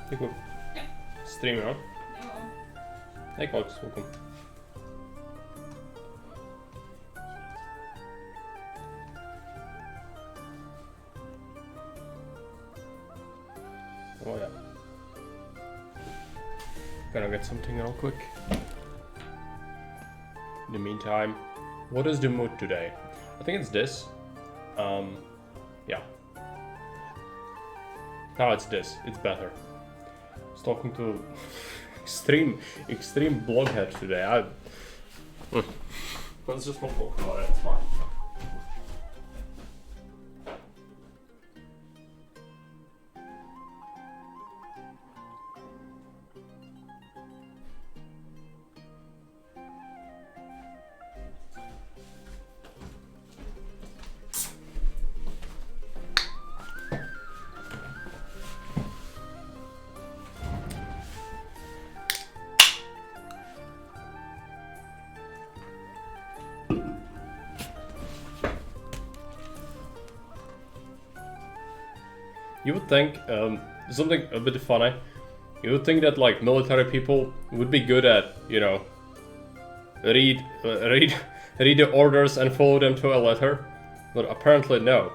Ik ook. Streamen hoor. Ja. Ik ook, welkom. Oh yeah. Gonna get something real quick. In the meantime, what is the mood today? I think it's this. Yeah. No, it's this. It's better. I was talking to extreme bloghead today. Let's just not talk about it. It's fine. You would think, something a bit funny, you would think that like military people would be good at, you know, read the orders and follow them to a letter, but apparently no.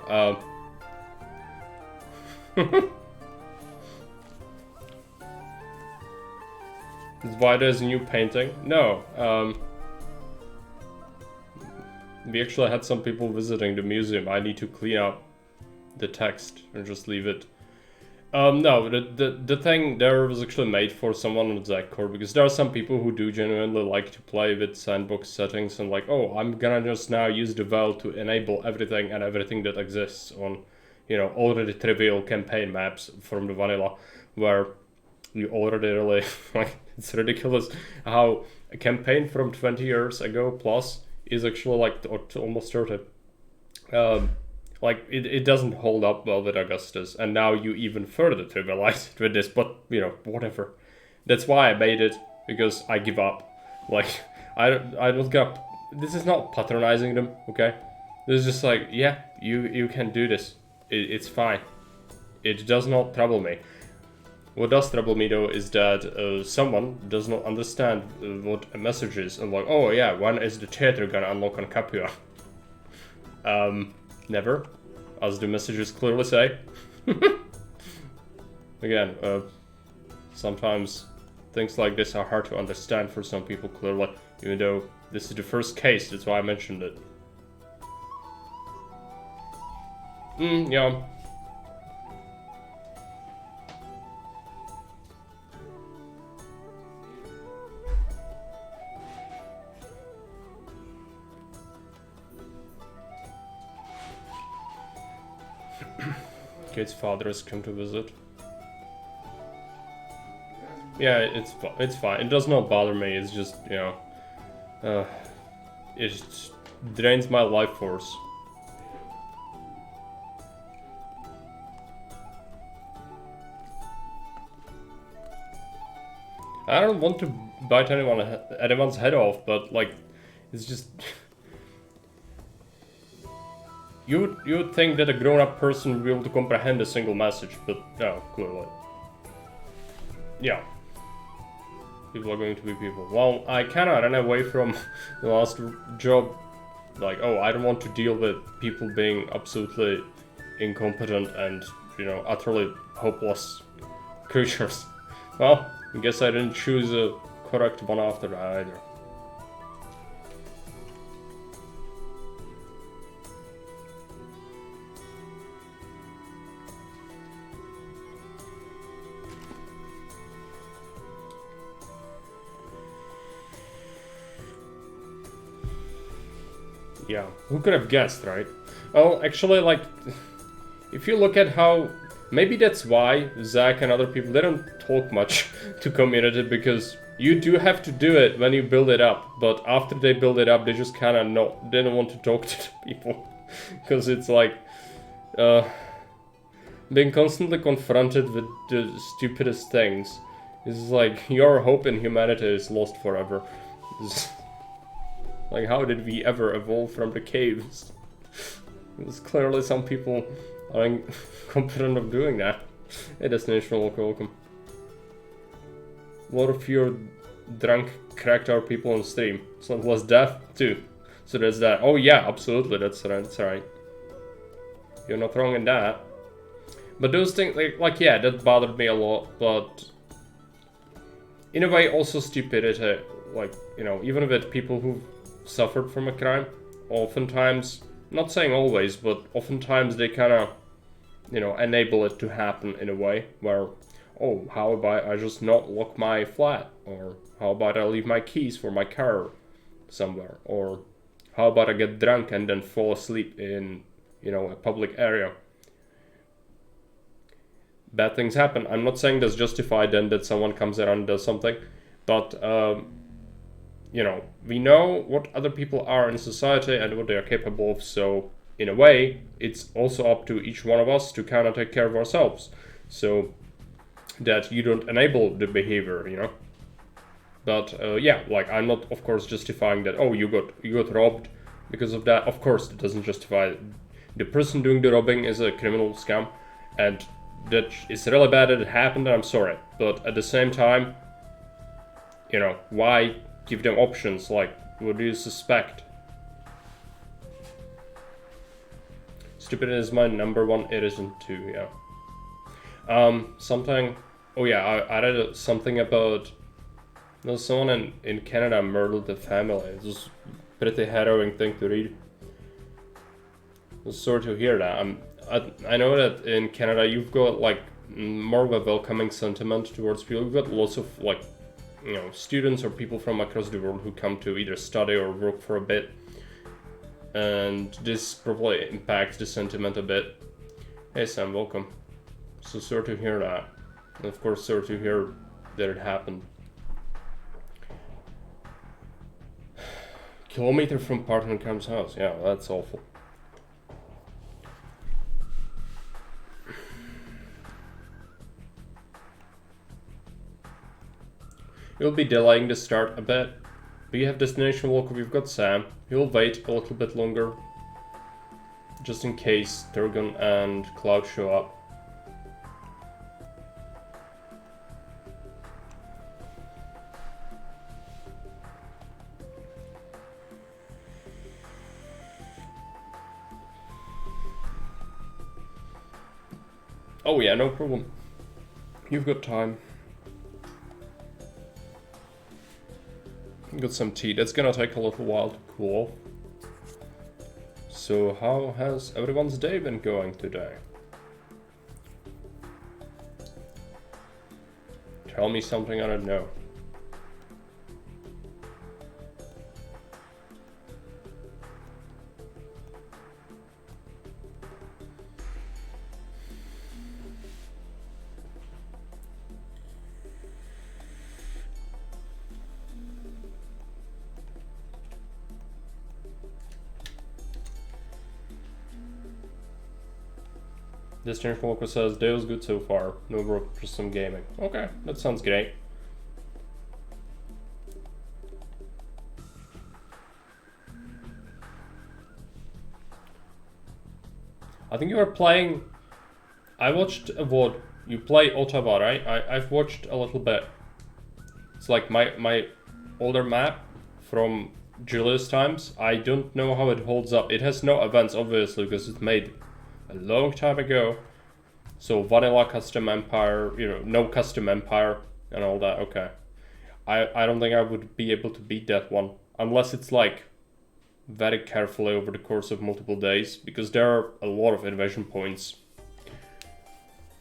That's why there's a new painting. No, we actually had some people visiting the museum. I need to clean up the text and just leave it. No, the thing there was actually made for someone on Zachcore, because there are some people who do genuinely like to play with sandbox settings and like, oh, I'm gonna just now use the Val to enable everything and everything that exists on, you know, already trivial campaign maps from the vanilla, where you already really, like, it's ridiculous how a campaign from 20 years ago plus is actually like, or almost 30. Like, it doesn't hold up well with Augustus, and now you even further trivialize it with this, but, you know, whatever. That's why I made it, because I give up. Like, I don't give up. This is not patronizing them, okay? This is just like, yeah, you can do this. It's fine. It does not trouble me. What does trouble me, though, is that someone does not understand what a message is, and like, oh yeah, when is the theater gonna unlock on Capua? Never, as the messages clearly say. Again, sometimes things like this are hard to understand for some people, clearly, even though this is the first case, that's why I mentioned it. Yeah. Kate's father has come to visit. Yeah, it's fine. It does not bother me. It's just, you know, it drains my life force. I don't want to bite anyone's head off, but like, it's just. You would think that a grown-up person would be able to comprehend a single message, but no, clearly. Yeah. People are going to be people. Well, I kinda ran away from the last job. Like, oh, I don't want to deal with people being absolutely incompetent and, you know, utterly hopeless creatures. Well, I guess I didn't choose a correct one after that either. Yeah, who could have guessed, right? Well, actually, like, if you look at how... Maybe that's why Zach and other people, they don't talk much to community, because you do have to do it when you build it up, but after they build it up, they just kind of they don't want to talk to the people. Because it's like... being constantly confronted with the stupidest things is like, your hope in humanity is lost forever. Like, how did we ever evolve from the caves? There's clearly some people are incompetent of doing that. Hey, Destination, welcome. lot of fewer drunk, cracked out people on stream. It's not less death too. So there's that. Oh yeah, absolutely. That's right. You're not wrong in that. But those things, like yeah, that bothered me a lot. But in a way, also stupidity. Like, you know, even with people who've suffered from a crime, oftentimes, not saying always, but oftentimes they kind of, you know, enable it to happen in a way where, oh, how about I just not lock my flat? Or how about I leave my keys for my car somewhere? Or how about I get drunk and then fall asleep in, you know, a public area? Bad things happen. I'm not saying that's justified then that someone comes around and does something, but, you know, we know what other people are in society and what they are capable of, so in a way, it's also up to each one of us to kind of take care of ourselves, so that you don't enable the behavior, you know. But yeah, like I'm not, of course, justifying that. Oh, you got robbed because of that. Of course, that doesn't justify. The person doing the robbing is a criminal scam, and that is really bad that it happened. And I'm sorry, but at the same time, you know, why give them options? Like, what do you suspect? Stupid is my number one. It isn't too. Yeah. Something. Oh yeah, I read something about. There's someone in Canada murdered the family. It was a pretty harrowing thing to read. I'm sorry to hear that. I know that in Canada you've got like more of a welcoming sentiment towards people. You've got lots of like, you know, students or people from across the world who come to either study or work for a bit. And this probably impacts the sentiment a bit. Hey Sam, welcome. So sorry to hear that. And of course sorry to hear that it happened. Kilometer from partner Cam's house. Yeah, that's awful. You'll be delaying the start a bit. We have Destination Walker, we've got Sam. He'll wait a little bit longer. Just in case Turgon and Cloud show up. Oh yeah, no problem. You've got time. Got some tea. That's gonna take a little while to cool off. So how has everyone's day been going today? Tell me something I don't know. Destination Walker says, day was good so far. No work, just some gaming. Okay, that sounds great. I think you were playing... I watched a VOD. You play Ottawa, right? I've watched a little bit. It's like my older map from Julius times. I don't know how it holds up. It has no events, obviously, because it's made a long time ago. So vanilla custom empire, you know, no custom empire and all that. Okay. I don't think I would be able to beat that one unless it's like very carefully over the course of multiple days, because there are a lot of invasion points.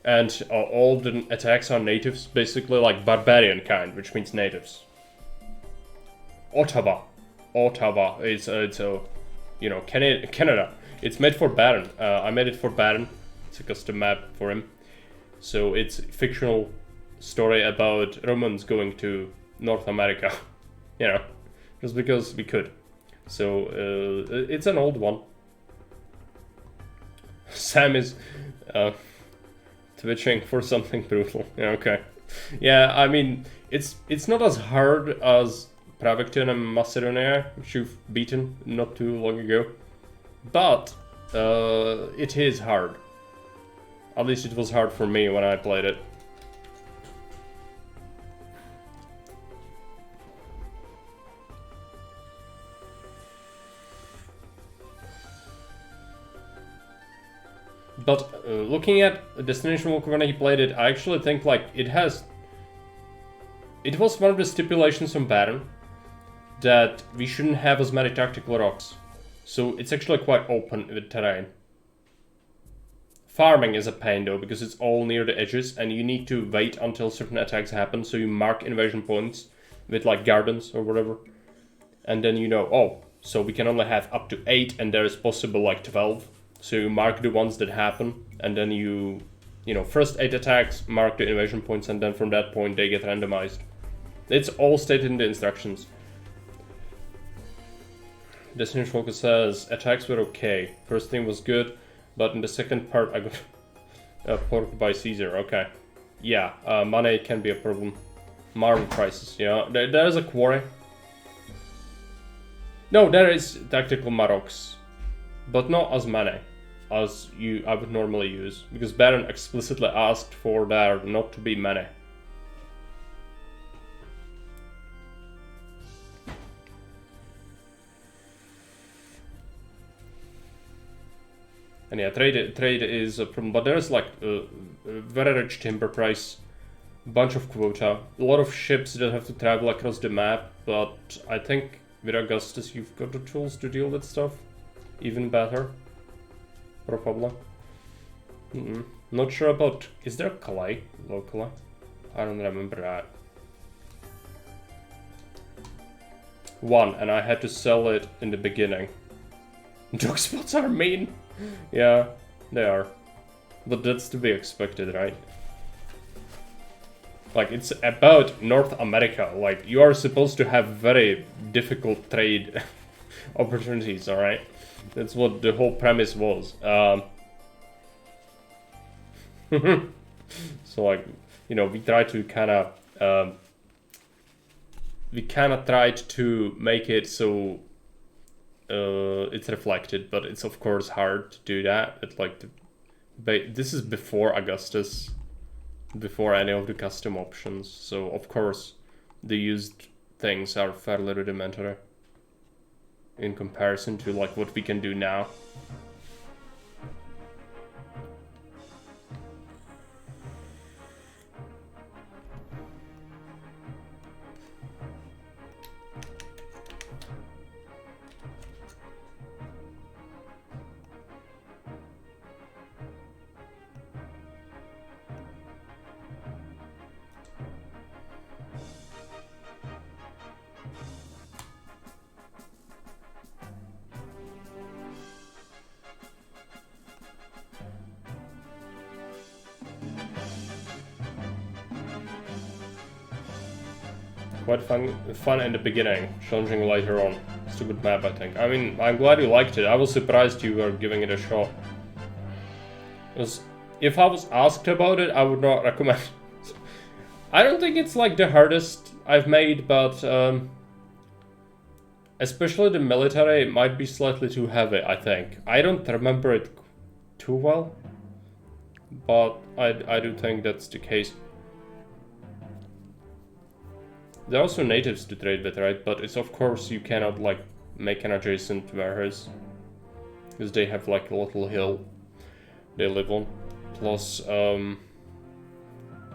And all the attacks are natives, basically like barbarian kind, which means natives. Ottawa, it's a, you know, Canada. It's made for Baron. I made it for Baron. It's a custom map for him. So it's a fictional story about Romans going to North America, you know, just because we could. So it's an old one. Sam is twitching for something brutal. Yeah, okay. Yeah, I mean, it's not as hard as Pravecton and Macedonia, which you've beaten not too long ago. But it is hard. At least it was hard for me when I played it. But looking at Destination Walker when he played it, I actually think like it was one of the stipulations on Baron that we shouldn't have as many tactical rocks. So it's actually quite open with terrain. Farming is a pain though, because it's all near the edges and you need to wait until certain attacks happen, so you mark invasion points with like gardens or whatever. And then you know, oh, so we can only have up to 8 and there is possible like 12. So you mark the ones that happen and then you know, first 8 attacks, mark the invasion points, and then from that point they get randomized. It's all stated in the instructions. Destination Focus says, attacks were okay. First thing was good, but in the second part I got porked by Caesar. Okay. Yeah, money can be a problem. Marble prices, yeah. There is a quarry. No, there is tactical Marocs, but not as many as I would normally use, because Baron explicitly asked for there not to be many. And yeah, trade is a problem, but there's like a very rich timber price, bunch of quota, a lot of ships that have to travel across the map, but I think with Augustus you've got the tools to deal with stuff even better, probably. Not sure about, is there clay locally? I don't remember that. One, and I had to sell it in the beginning. Dog spots are mean. Yeah, they are. But that's to be expected, right? Like, it's about North America. Like, you are supposed to have very difficult trade opportunities, alright? That's what the whole premise was. So, like, you know, we try to kind of... we kind of tried to make it so... it's reflected, but it's of course hard to do that. It's like this is before Augustus, before any of the custom options, so of course the used things are fairly rudimentary in comparison to like what we can do now. Quite fun in the beginning, challenging later on. It's a good map, I think. I mean, I'm glad you liked it. I was surprised you were giving it a shot. Because if I was asked about it, I would not recommend it. I don't think it's like the hardest I've made, but especially the military, it might be slightly too heavy, I think. I don't remember it too well, but I do think that's the case. There are also natives to trade with, right? But it's of course you cannot like make an adjacent warehouse, because they have like a little hill they live on. Plus,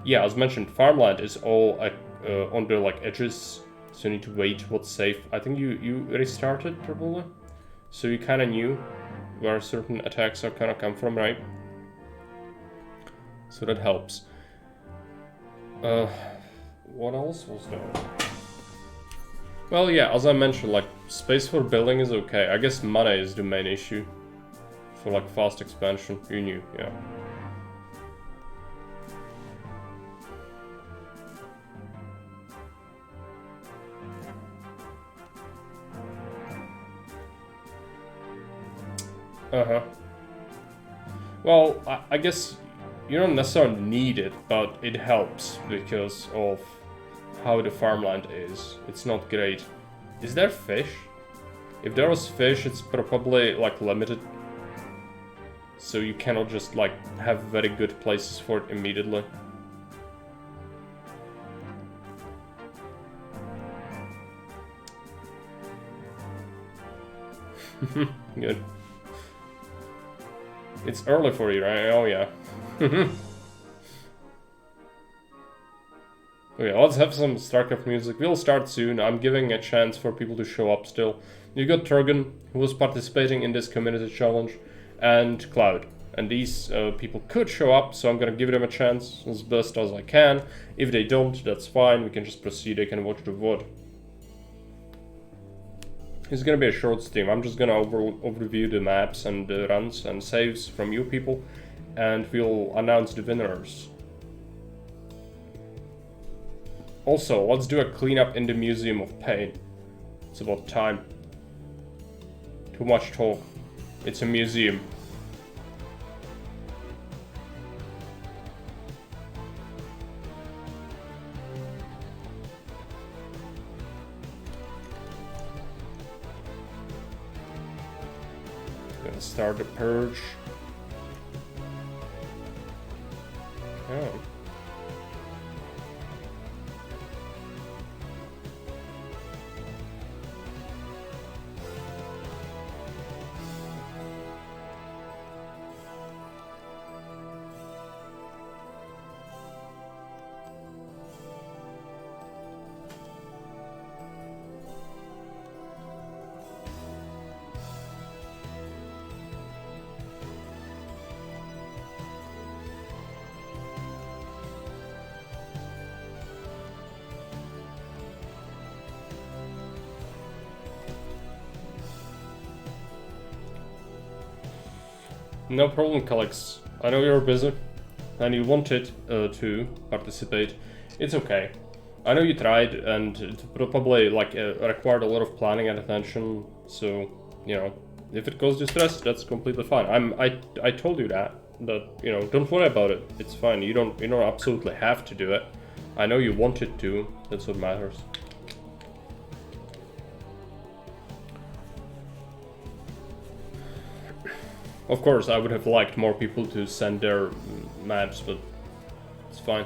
yeah, as mentioned, farmland is all on the like edges, so you need to wait what's safe. I think you restarted probably, so you kind of knew where certain attacks are kind of come from, right? So that helps. What else was there? Well, yeah, as I mentioned, like, space for building is okay. I guess money is the main issue for, like, fast expansion. You knew, yeah. Uh-huh. Well, I guess you don't necessarily need it, but it helps because of how the farmland is. It's not great. Is there fish? If there was fish, it's probably like limited. So you cannot just like have very good places for it immediately. Good. It's early for you, right? Oh yeah. Okay, let's have some StarCraft music. We'll start soon. I'm giving a chance for people to show up still. You got Turgan, who was participating in this community challenge, and Cloud. And these people could show up, so I'm gonna give them a chance as best as I can. If they don't, that's fine. We can just proceed. They can watch the VOD. It's gonna be a short stream. I'm just gonna overview the maps and the runs and saves from you people, and we'll announce the winners. Also, let's do a cleanup in the Museum of Pain. It's about time. Too much talk. It's a museum. Gonna start the purge. Okay. No problem, Calix. I know you're busy, and you wanted to participate. It's okay. I know you tried, and it probably required a lot of planning and attention. So, you know, if it caused you stress, that's completely fine. I told you that you know, don't worry about it. It's fine. You don't absolutely have to do it. I know you wanted to. That's what matters. Of course, I would have liked more people to send their maps, but it's fine.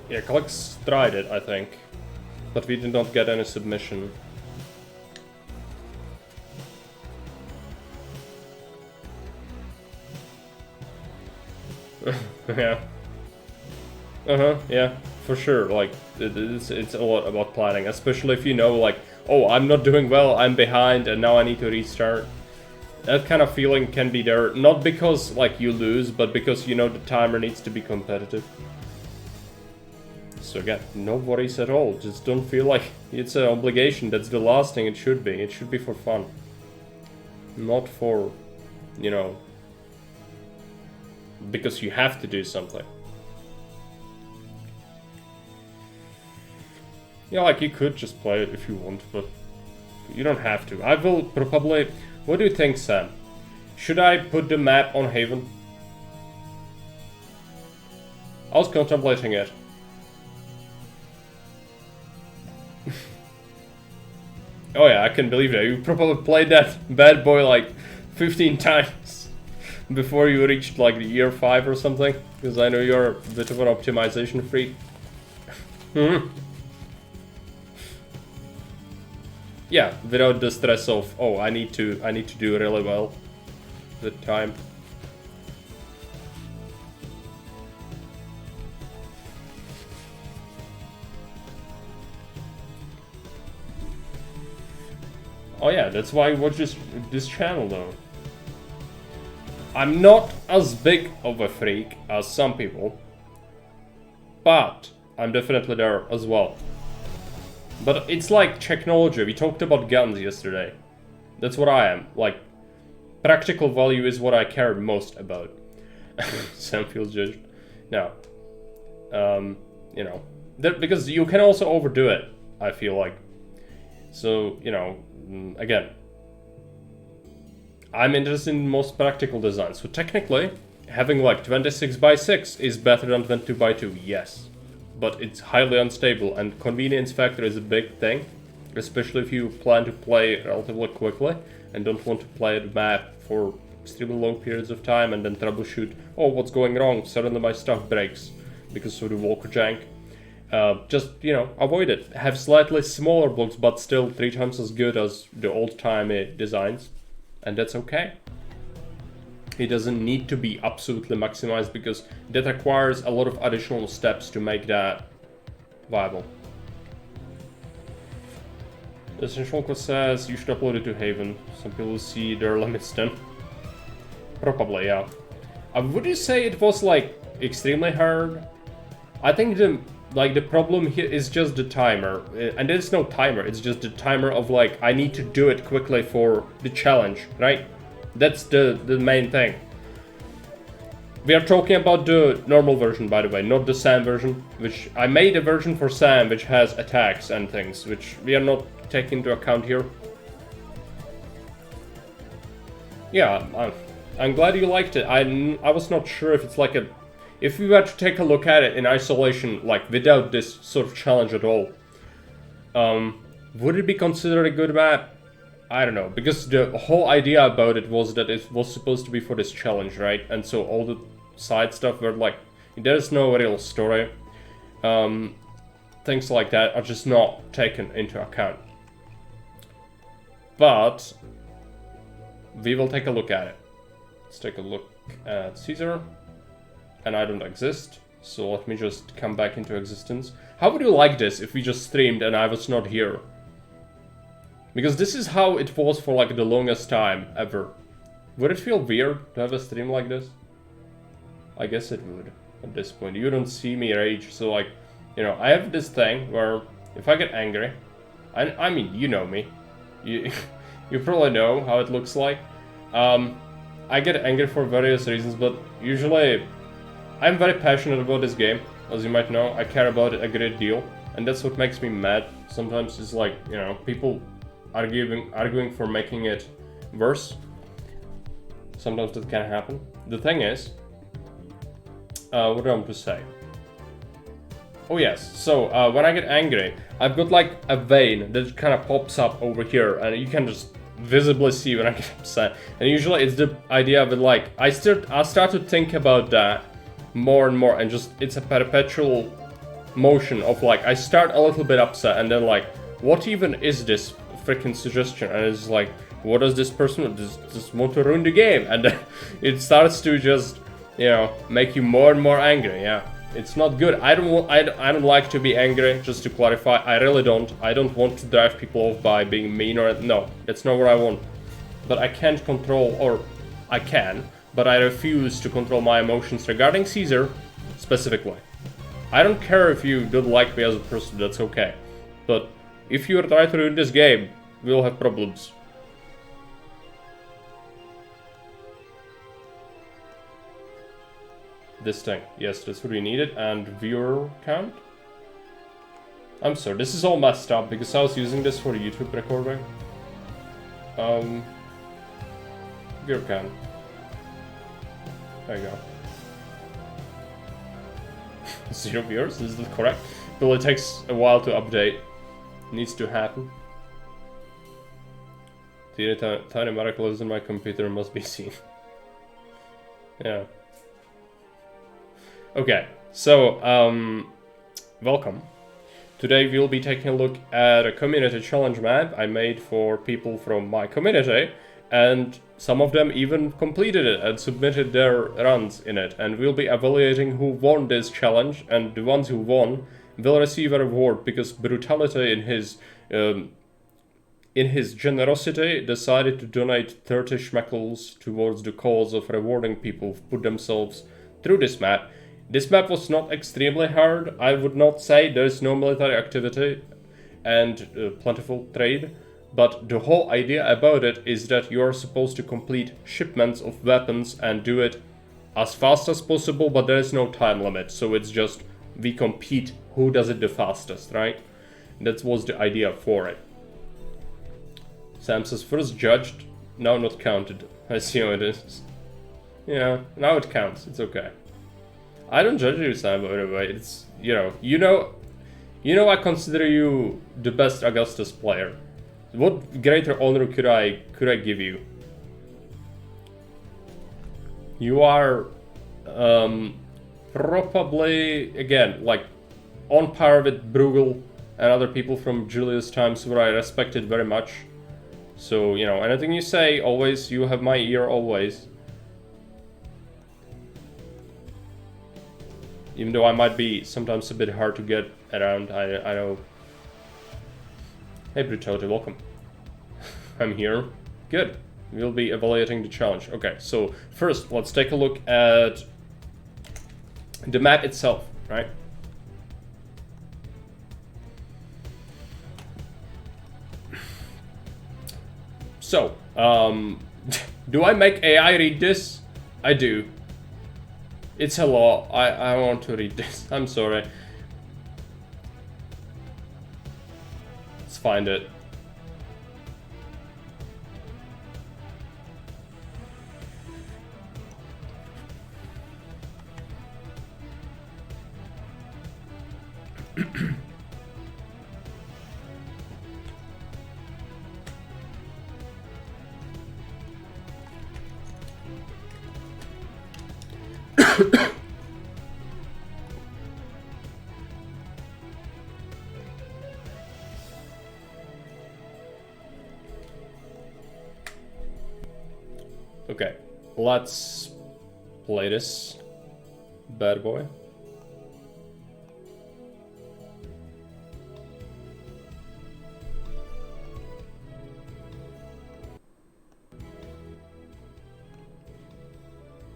Yeah, Calix tried it, I think, but we did not get any submission. Yeah. Yeah, for sure. Like, it's a lot about planning, especially if you know, like, oh, I'm not doing well, I'm behind, and now I need to restart. That kind of feeling can be there, not because, like, you lose, but because, you know, the timer needs to be competitive. So again, no worries at all. Just don't feel like it's an obligation. That's the last thing it should be. It should be for fun. Not for, you know, because you have to do something. Yeah, like, you could just play it if you want, but you don't have to. I will probably... What do you think, Sam? Should I put the map on Haven? I was contemplating it. Oh yeah, I can believe that. You probably played that bad boy like 15 times before you reached like the year 5 or something. Because I know you're a bit of an optimization freak. Yeah, without the stress of, oh, I need to do really well with time. Oh yeah, that's why I watch this channel though. I'm not as big of a freak as some people, but I'm definitely there as well. But it's like technology. We talked about guns yesterday. That's what I am. Like, practical value is what I care most about. Sam feels judged. No. You know, because you can also overdo it, I feel like. So, you know, again, I'm interested in most practical design. So technically, having like 26x6 is better than 22x2, yes. But it's highly unstable, and convenience factor is a big thing, especially if you plan to play relatively quickly and don't want to play the map for extremely long periods of time and then troubleshoot, oh, what's going wrong, suddenly my stuff breaks. because of the Walker jank. Just, you know, avoid it. Have slightly smaller blocks, but still 3 times as good as the old-timey designs. And that's okay. It doesn't need to be absolutely maximized because that requires a lot of additional steps to make that viable. The Essential says you should upload it to Haven. Some people see their limits then. Probably, yeah. Would you say it was like extremely hard? I think the problem here is just the timer. And there's no timer, it's just the timer of like, I need to do it quickly for the challenge, right? That's the main thing. We are talking about the normal version, by the way, not the Sam version, which I made a version for Sam which has attacks and things, which we are not taking into account here. Yeah, I'm glad you liked it. I was not sure if it's like a... If we were to take a look at it in isolation, like without this sort of challenge at all, would it be considered a good map? I don't know, because the whole idea about it was that it was supposed to be for this challenge, right? And so all the side stuff were like, there's no real story. Things like that are just not taken into account. But we will take a look at it. Let's take a look at Caesar. And I don't exist, so let me just come back into existence. How would you like this if we just streamed and I was not here? Because this is how it was for like the longest time ever. Would it feel weird to have a stream like this? I guess it would at this point. You don't see me rage, so like, you know, I have this thing where if I get angry, I mean, you know me. You probably know how it looks like. I get angry for various reasons, but usually I'm very passionate about this game. As you might know, I care about it a great deal, and that's what makes me mad. Sometimes it's like, you know, people arguing for making it worse. Sometimes that can happen. The thing is, what do I want to say? Oh yes, so when I get angry, I've got like a vein that kind of pops up over here, and you can just visibly see when I get upset. And usually it's the idea of it, like I start to think about that more and more, and just it's a perpetual motion of like I start a little bit upset, and then like, what even is this freaking suggestion? And it's like, what does this person just want to ruin the game? And then it starts to just, you know, make you more and more angry. Yeah, it's not good. I don't like to be angry. Just to clarify, I really don't. I don't want to drive people off by being mean or no. That's not what I want. But I can't control, or I can, but I refuse to control my emotions regarding Caesar specifically. I don't care if you don't like me as a person. That's okay. But if you try to ruin this game, we'll have problems. This thing. Yes, that's what we needed. And viewer count? I'm sorry, this is all messed up because I was using this for YouTube recording. Viewer count. There you go. 0 viewers, is that correct? Well, it takes a while to update. Needs to happen. The tiny miracles in my computer must be seen. Yeah. Okay, so, welcome. Today we'll be taking a look at a community challenge map I made for people from my community, and some of them even completed it and submitted their runs in it, and we'll be evaluating who won this challenge, and the ones who won will receive a reward because Brutality in his generosity decided to donate 30 schmeckles towards the cause of rewarding people who put themselves through this map. This map was not extremely hard, I would not say. There's no military activity and plentiful trade, but the whole idea about it is that you are supposed to complete shipments of weapons and do it as fast as possible, but there is no time limit, so it's just we compete who does it the fastest, right? That was the idea for it. Sam says first judged, now not counted. I see how it is. Yeah, now it counts, it's okay. I don't judge you, Sam, by the way. It's, you know, I consider you the best Augustus player. What greater honor could I give you? You are probably, again, like, on par with Bruegel and other people from Julius times where I respected very much. So, you know, anything you say, always, you have my ear always. Even though I might be sometimes a bit hard to get around, I know. Hey Brutality, welcome. I'm here. Good. We'll be evaluating the challenge. Okay, so first, let's take a look at the map itself, right? So, do I make AI read this? I do. It's a law. I want to read this. I'm sorry. Let's find it. Okay, let's play this bad boy.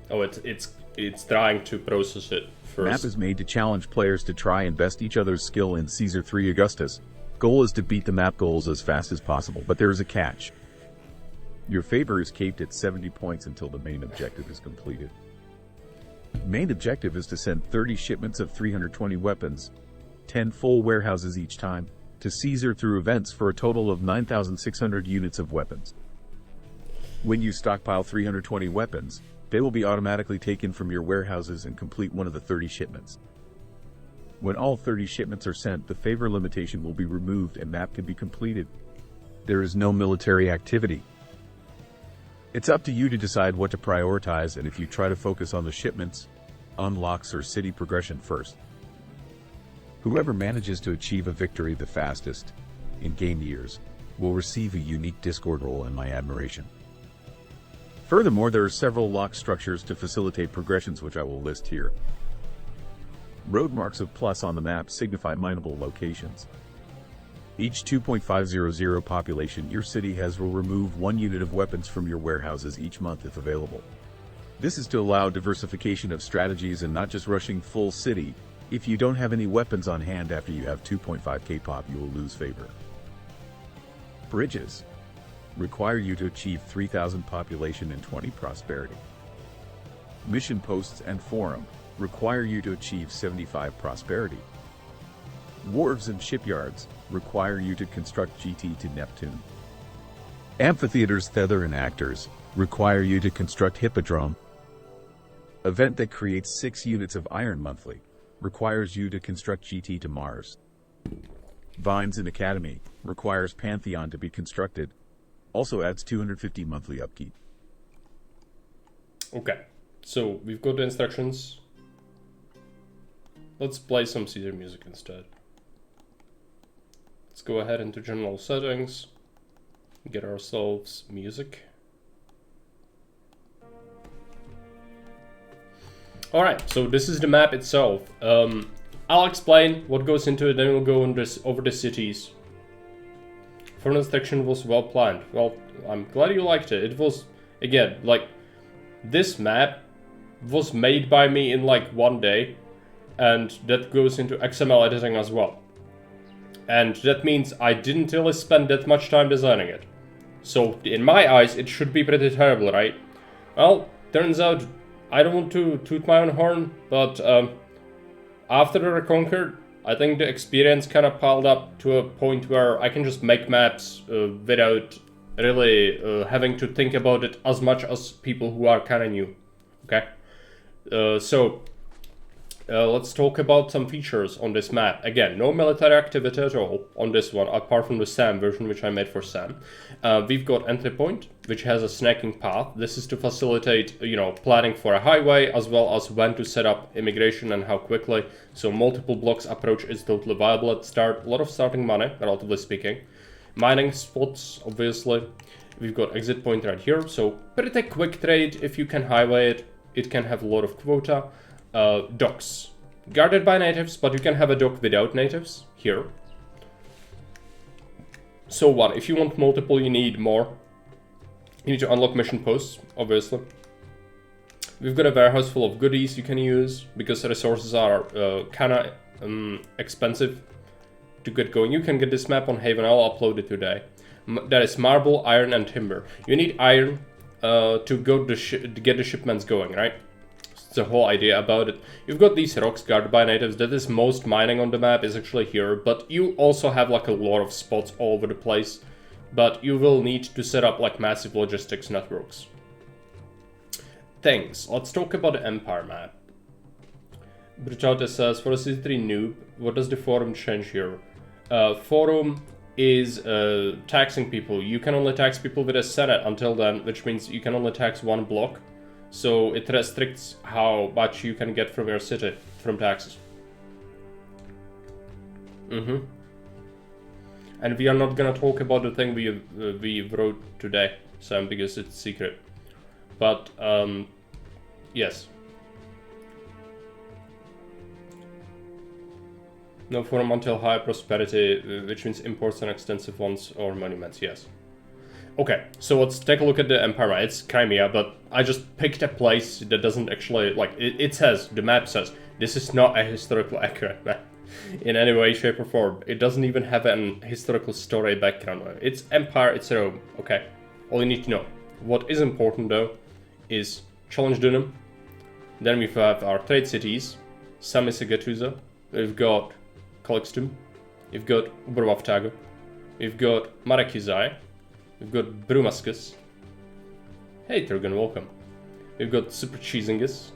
Oh, it's trying to process it first. Map is made to challenge players to try and best each other's skill in Caesar 3 Augustus. Goal is to beat the map goals as fast as possible, but there is a catch. Your favor is capped at 70 points until the main objective is completed. Main objective is to send 30 shipments of 320 weapons, 10 full warehouses each time, to Caesar through events for a total of 9,600 units of weapons. When you stockpile 320 weapons, they will be automatically taken from your warehouses and complete one of the 30 shipments. When all 30 shipments are sent, the favor limitation will be removed and map can be completed. There is no military activity. It's up to you to decide what to prioritize, and if you try to focus on the shipments, unlocks, or city progression first. Whoever manages to achieve a victory the fastest, in game years, will receive a unique Discord role in my admiration. Furthermore, there are several lock structures to facilitate progressions which I will list here. Road marks of plus on the map signify mineable locations. Each 2.500 population your city has will remove 1 unit of weapons from your warehouses each month if available. This is to allow diversification of strategies and not just rushing full city. If you don't have any weapons on hand after you have 2.5k pop, you will lose favor. Bridges require you to achieve 3,000 population and 20 prosperity. Mission posts and forum require you to achieve 75 prosperity. Wharves and shipyards require you to construct GT to Neptune. Amphitheaters, Thether, and Actors require you to construct Hippodrome. Event that creates 6 units of iron monthly requires you to construct GT to Mars. Vines and Academy requires Pantheon to be constructed. Also adds 250 monthly upkeep. Okay, so we've got the instructions. Let's play some Caesar music instead. Let's go ahead into general settings, get ourselves music. Alright, so this is the map itself. I'll explain what goes into it, then we'll go over the cities. Furnace section was well planned. Well, I'm glad you liked it. It was, again, like, this map was made by me in like 1 day, and that goes into XML editing as well. And that means I didn't really spend that much time designing it. So, in my eyes, it should be pretty terrible, right? Well, turns out, I don't want to toot my own horn, but after the Reconquer, I think the experience kind of piled up to a point where I can just make maps without really having to think about it as much as people who are kind of new. Okay? So, let's talk about some features on this map. Again, no military activity at all on this one, apart from the SAM version, which I made for SAM. We've got entry point, which has a snacking path. This is to facilitate, you know, planning for a highway, as well as when to set up immigration and how quickly. So multiple blocks approach is totally viable at start. A lot of starting money, relatively speaking. Mining spots, obviously. We've got exit point right here, so pretty quick trade. If you can highway it, it can have a lot of quota. Docks. Guarded by natives, but you can have a dock without natives here. So what? If you want multiple, you need more. You need to unlock mission posts, obviously. We've got a warehouse full of goodies you can use, because the resources are kinda expensive to get going. You can get this map on Haven, I'll upload it today. That is marble, iron, and timber. You need iron to get the shipments going, right? The whole idea about it. You've got these rocks guarded by natives. That is most mining on the map is actually here, but you also have like a lot of spots all over the place. But you will need to set up like massive logistics networks. Things. Let's talk about the Empire map. Bruchata says, for a C3 noob, what does the forum change here? Forum is taxing people. You can only tax people with a Senate until then, which means you can only tax one block. So it restricts how much you can get from your city from taxes. And we are not gonna talk about the thing we wrote today, Sam, because it's secret. But yes. No forum until high prosperity, which means imports and extensive ones or monuments. Yes. Okay, so let's take a look at the Empire map. It's Crimea, but I just picked a place that doesn't actually, like, it says, the map says, this is not a historical accurate map in any way, shape, or form. It doesn't even have an historical story background. It's Empire, it's Rome, okay. All you need to know. What is important, though, is Challenge Dunham. Then we have our trade cities, Samisegatusa. We've got Calixtum. We've got Uberwaftago. We've got Marakizai. We've got Brumascus. Hey Turgan, welcome. We've got Super Cheesingus.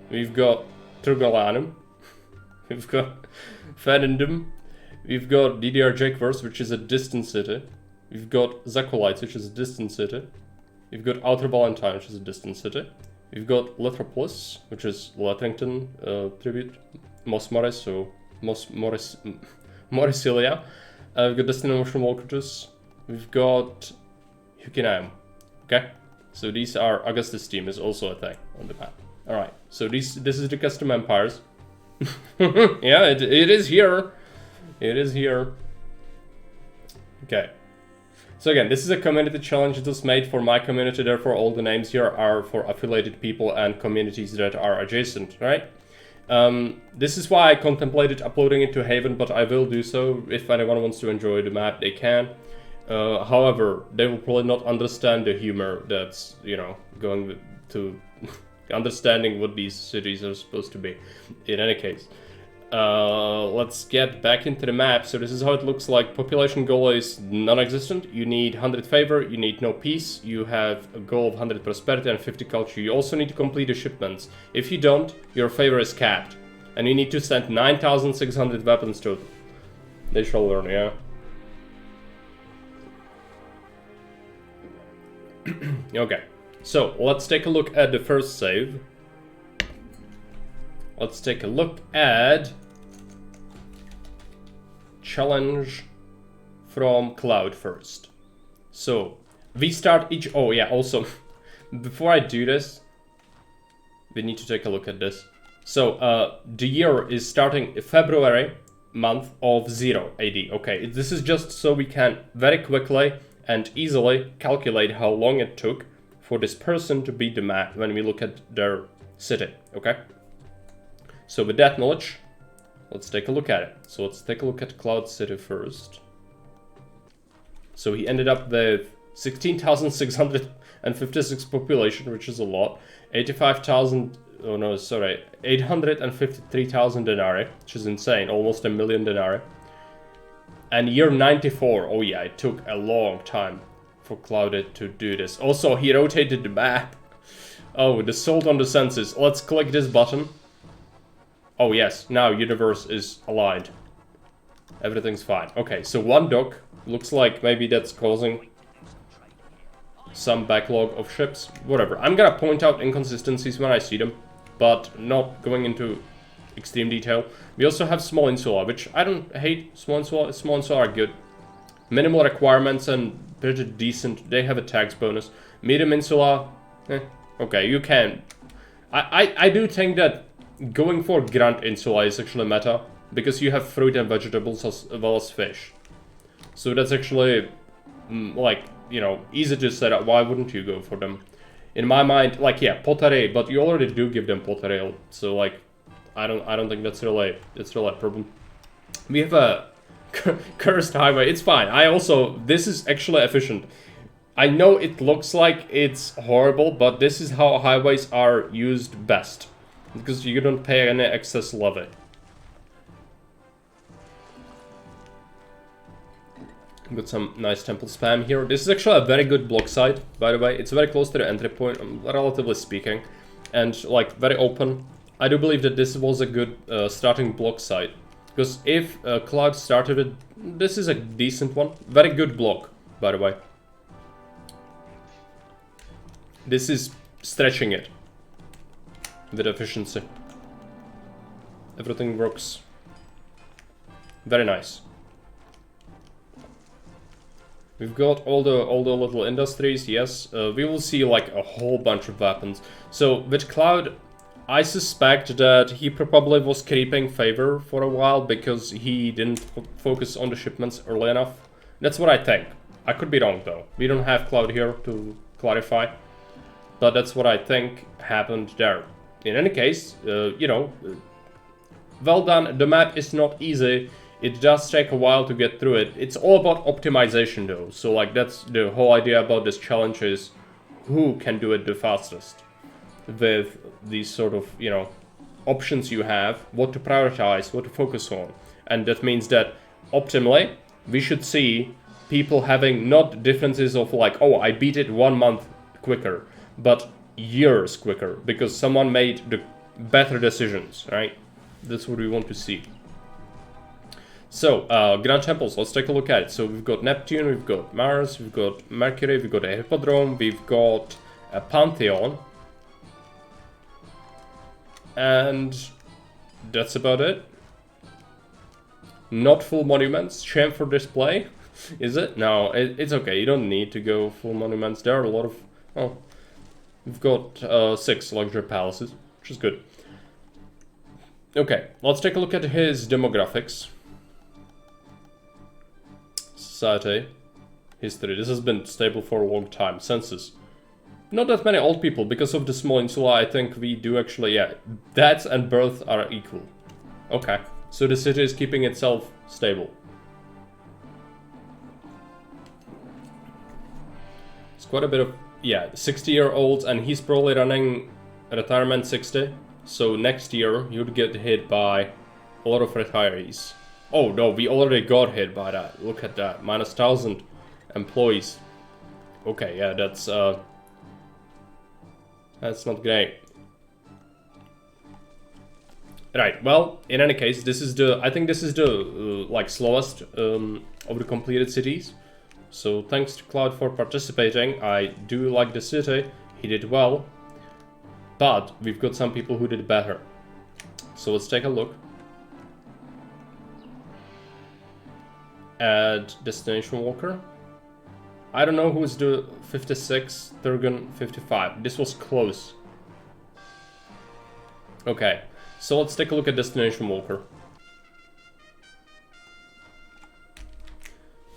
We've got Turgalanum. We've got Fadendum. We've got DDR Jakeverse, which is a distant city. We've got Zakolites, which is a distant city. We've got Outer Valentine, which is a distant city. We've got Letropolis, which is Lettrington tribute. Mos Morris, so Morrisilia. We've got Destination Motion Volcatus. We've got Hukinaum. Okay? So these are Augustus team is also a thing on the map. Alright, so this is the custom empires. Yeah, it is here. It is here. Okay. So again, this is a community challenge. It was made for my community, therefore all the names here are for affiliated people and communities that are adjacent, right? This is why I contemplated uploading it to Haven, but I will do so. If anyone wants to enjoy the map, they can. However, they will probably not understand the humor that's, you know, going to understanding what these cities are supposed to be. In any case, let's get back into the map. So this is how it looks like. Population goal is non-existent. You need 100 favor, you need no peace, you have a goal of 100 prosperity and 50 culture. You also need to complete the shipments. If you don't, your favor is capped. And you need to send 9,600 weapons total. They shall learn, yeah. Okay, so let's take a look at the first save. Let's take a look at challenge from Cloud first. So we start each. Oh yeah, also before I do this, we need to take a look at this. So the year is starting February month of 0 AD. Okay, this is just so we can very quickly and easily calculate how long it took for this person to beat the map when we look at their city, okay? So with that knowledge, let's take a look at it. So let's take a look at Cloud City first. So he ended up with 16,656 population, which is a lot. 85,000, oh no, sorry, 853,000 denarii, which is insane, almost 1 million denarii. And year 94, oh yeah, it took a long time for Clouded to do this. Also, he rotated the map. Oh, the salt on the census. Let's click this button. Oh yes, now universe is aligned. Everything's fine. Okay, so one dock. Looks like maybe that's causing some backlog of ships. Whatever. I'm gonna point out inconsistencies when I see them, but not going into extreme detail. We also have small insula, which I don't hate. Small insula are good. Minimal requirements and pretty decent. They have a tax bonus. Medium insula, okay, you can. I do think that going for Grand Insula is actually meta, because you have fruit and vegetables as well as fish. So that's actually, like, you know, easy to set up. Why wouldn't you go for them? In my mind, like, yeah, pottery, but you already do give them pottery, so like, I don't think that's really a problem. We have a cursed highway. It's fine. This is actually efficient. I know it looks like it's horrible, but this is how highways are used best, because you don't pay any excess levy. Got some nice temple spam here. This is actually a very good block site, by the way. It's very close to the entry point, relatively speaking, and like very open. I do believe that this was a good starting block site, because if Cloud started it, this is a decent one. Very good block, by the way. This is stretching it with efficiency. Everything works. Very nice. We've got all the little industries, yes. We will see like a whole bunch of weapons. So with Cloud, I suspect that he probably was creeping favor for a while because he didn't focus on the shipments early enough. That's what I think. I could be wrong though. We don't have Cloud here to clarify. But that's what I think happened there. In any case, you know, well done. The map is not easy. It does take a while to get through it. It's all about optimization though. So like that's the whole idea about this challenge, is who can do it the fastest with these sort of, you know, options you have, what to prioritize, what to focus on. And that means that optimally we should see people having not differences of like, oh, I beat it 1 month quicker, but years quicker because someone made the better decisions, right? That's what we want to see. So, Grand Temples, let's take a look at it. So we've got Neptune, we've got Mars, we've got Mercury, we've got a Hippodrome, we've got a Pantheon. And that's about it. Not full monuments, shame for display, is it? No, it's okay, you don't need to go full monuments. There are a lot of, oh, we've got 6 luxury palaces, which is good. Okay, let's take a look at his demographics. Society, history. This has been stable for a long time. Census. Not that many old people because of the small insula. I think we do actually, yeah. Deaths and births are equal. Okay, so the city is keeping itself stable. It's quite a bit of, yeah, 60-year-olds, and he's probably running retirement 60. So next year you'd get hit by a lot of retirees. Oh no, we already got hit by that. Look at that. Minus 1,000 employees. Okay, yeah, that's not great. Right, well, in any case, this is the, I think this is the, like, slowest of the completed cities. So thanks to Cloud for participating. I do like the city. He did well. But we've got some people who did better. So let's take a look. Add Destination Walker. I don't know who's the 56, Turgon 55. This was close. Okay, so let's take a look at Destination Walker.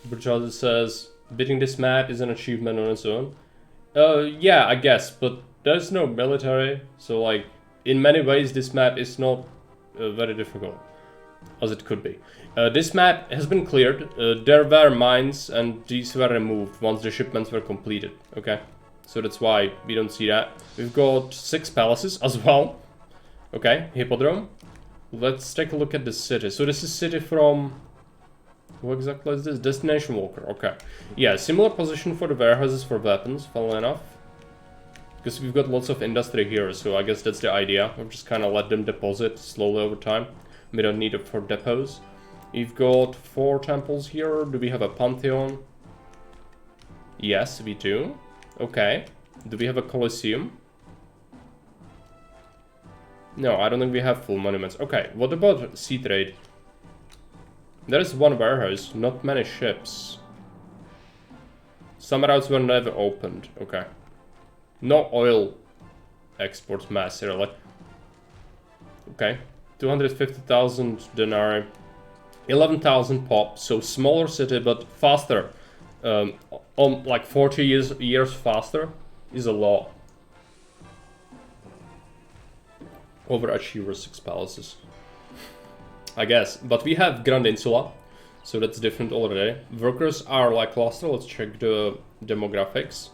Burchard says, beating this map is an achievement on its own. Yeah, I guess, but there's no military, so like, in many ways this map is not very difficult, as it could be. This map has been cleared. There were mines and these were removed once the shipments were completed. Okay, so that's why we don't see that. We've got 6 palaces as well. Okay, Hippodrome. Let's take a look at the city. So this is city from, what exactly is this? Destination Walker. Okay, yeah, similar position for the warehouses for weapons, funnily enough. Because we've got lots of industry here, so I guess that's the idea. We'll just kind of let them deposit slowly over time. We don't need it for depots. We've got 4 temples here. Do we have a pantheon? Yes, we do. Okay. Do we have a Colosseum? No, I don't think we have full monuments. Okay, what about sea trade? There is 1 warehouse, not many ships. Some routes were never opened. Okay. No oil exports massively. Okay. 250,000 denarii. 11,000 pop. So smaller city, but faster. Like 40 years faster is a lot. Overachiever 6 palaces. I guess. But we have Grand Insula. So that's different already. Workers are like cluster. Let's check the demographics.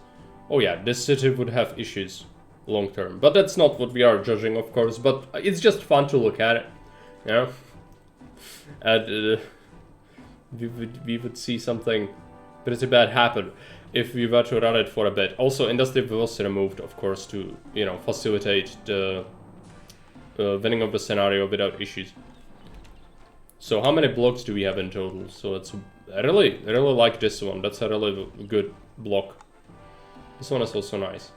Oh yeah, this city would have issues long term. But that's not what we are judging, of course. But it's just fun to look at it. Yeah. And we would see something pretty bad happen if we were to run it for a bit. Also, industry was removed, of course, to, you know, facilitate the winning of the scenario without issues. So how many blocks do we have in total? So it's I really like this one. That's a really good block. This one is also nice.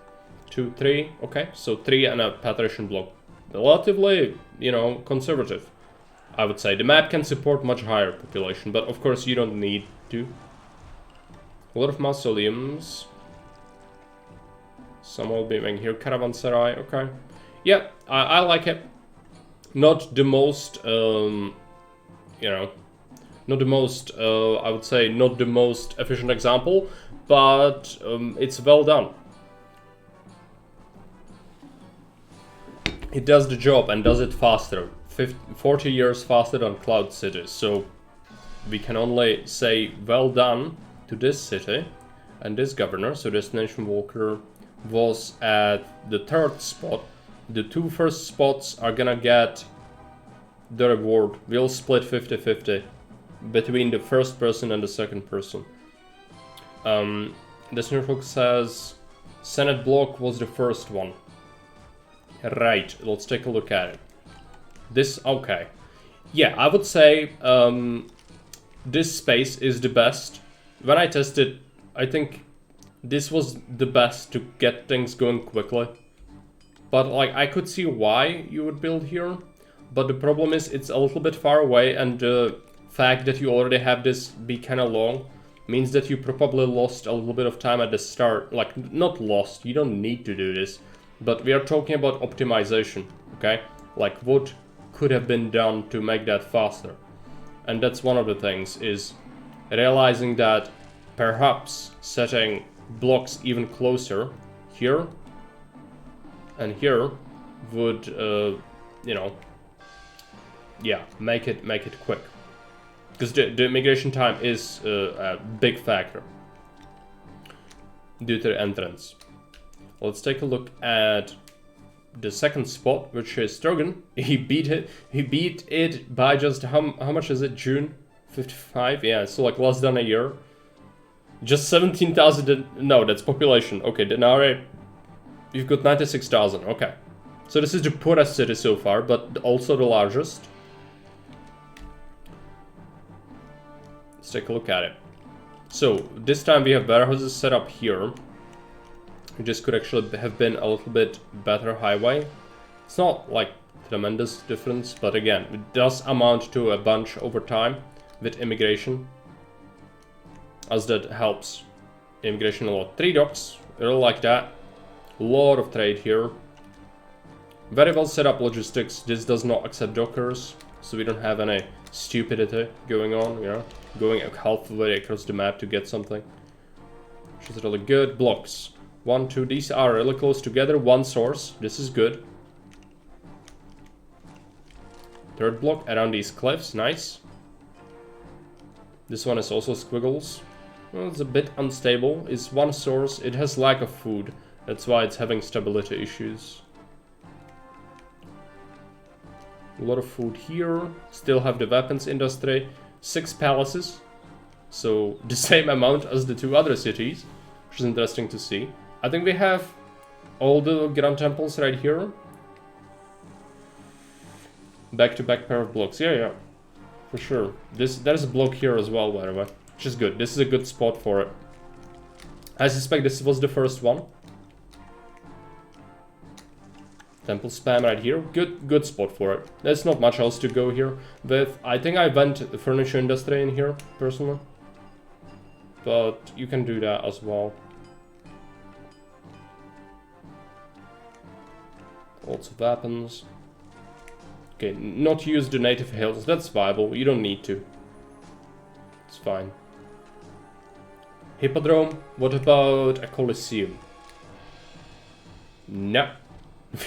2, 3, okay. So 3 and a patrician block. Relatively, you know, conservative, I would say. The map can support much higher population, but of course you don't need to. A lot of mausoleums. Some will be making here. Caravanserai, okay. Yeah, I like it. Not the most, you know, not the most, I would say, not the most efficient example, but it's well done. It does the job and does it faster. 40 years faster than Cloud City, so we can only say well done to this city and this governor. So Destination Walker was at the 3rd spot. The 2 first spots are gonna get the reward. We'll split 50-50 between the first person and the second person. Destination Walker says Senate block was the first one. Right, let's take a look at it. This, okay. Yeah, I would say this space is the best. When I tested, I think this was the best to get things going quickly. But like, I could see why you would build here. But the problem is it's a little bit far away, and the fact that you already have this be kind of long means that you probably lost a little bit of time at the start. Like, not lost, you don't need to do this. But we are talking about optimization, okay? Like, what could have been done to make that faster? And that's one of the things, is realizing that perhaps setting blocks even closer here and here would, you know, yeah, make it quick. Because the immigration time is a big factor due to the entrance. Let's take a look at the second spot, which is Strogan. He beat it by just how much is it? June 55? Yeah, so like less than a year. Just 17,000. No, that's population. Okay, denarii. You've got 96,000. Okay, so this is the poorest city so far, but also the largest. Let's take a look at it. So this time we have warehouses set up here. This could actually have been a little bit better highway. It's not like tremendous difference, but again, it does amount to a bunch over time with immigration, as that helps immigration a lot. 3 docks, really like that. A lot of trade here. Very well set up logistics. This does not accept dockers, so we don't have any stupidity going on, you know, going halfway across the map to get something. Which is really good. Blocks. 1, 2, these are really close together. 1 source, this is good. 3rd block around these cliffs, nice. This one is also squiggles. Well, it's a bit unstable. It's 1 source, it has lack of food. That's why it's having stability issues. A lot of food here. Still have the weapons industry. 6 palaces. So the same amount as the 2 other cities, which is interesting to see. I think we have all the Grand Temples right here. Back-to-back pair of blocks. Yeah, yeah. For sure. There's a block here as well, by the way. Which is good. This is a good spot for it. I suspect this was the first one. Temple spam right here. Good spot for it. There's not much else to go here with. I think I went the furniture industry in here, personally. But you can do that as well. Lots of weapons. Okay, not use the native hills. That's viable. You don't need to. It's fine. Hippodrome. What about a Colosseum? No.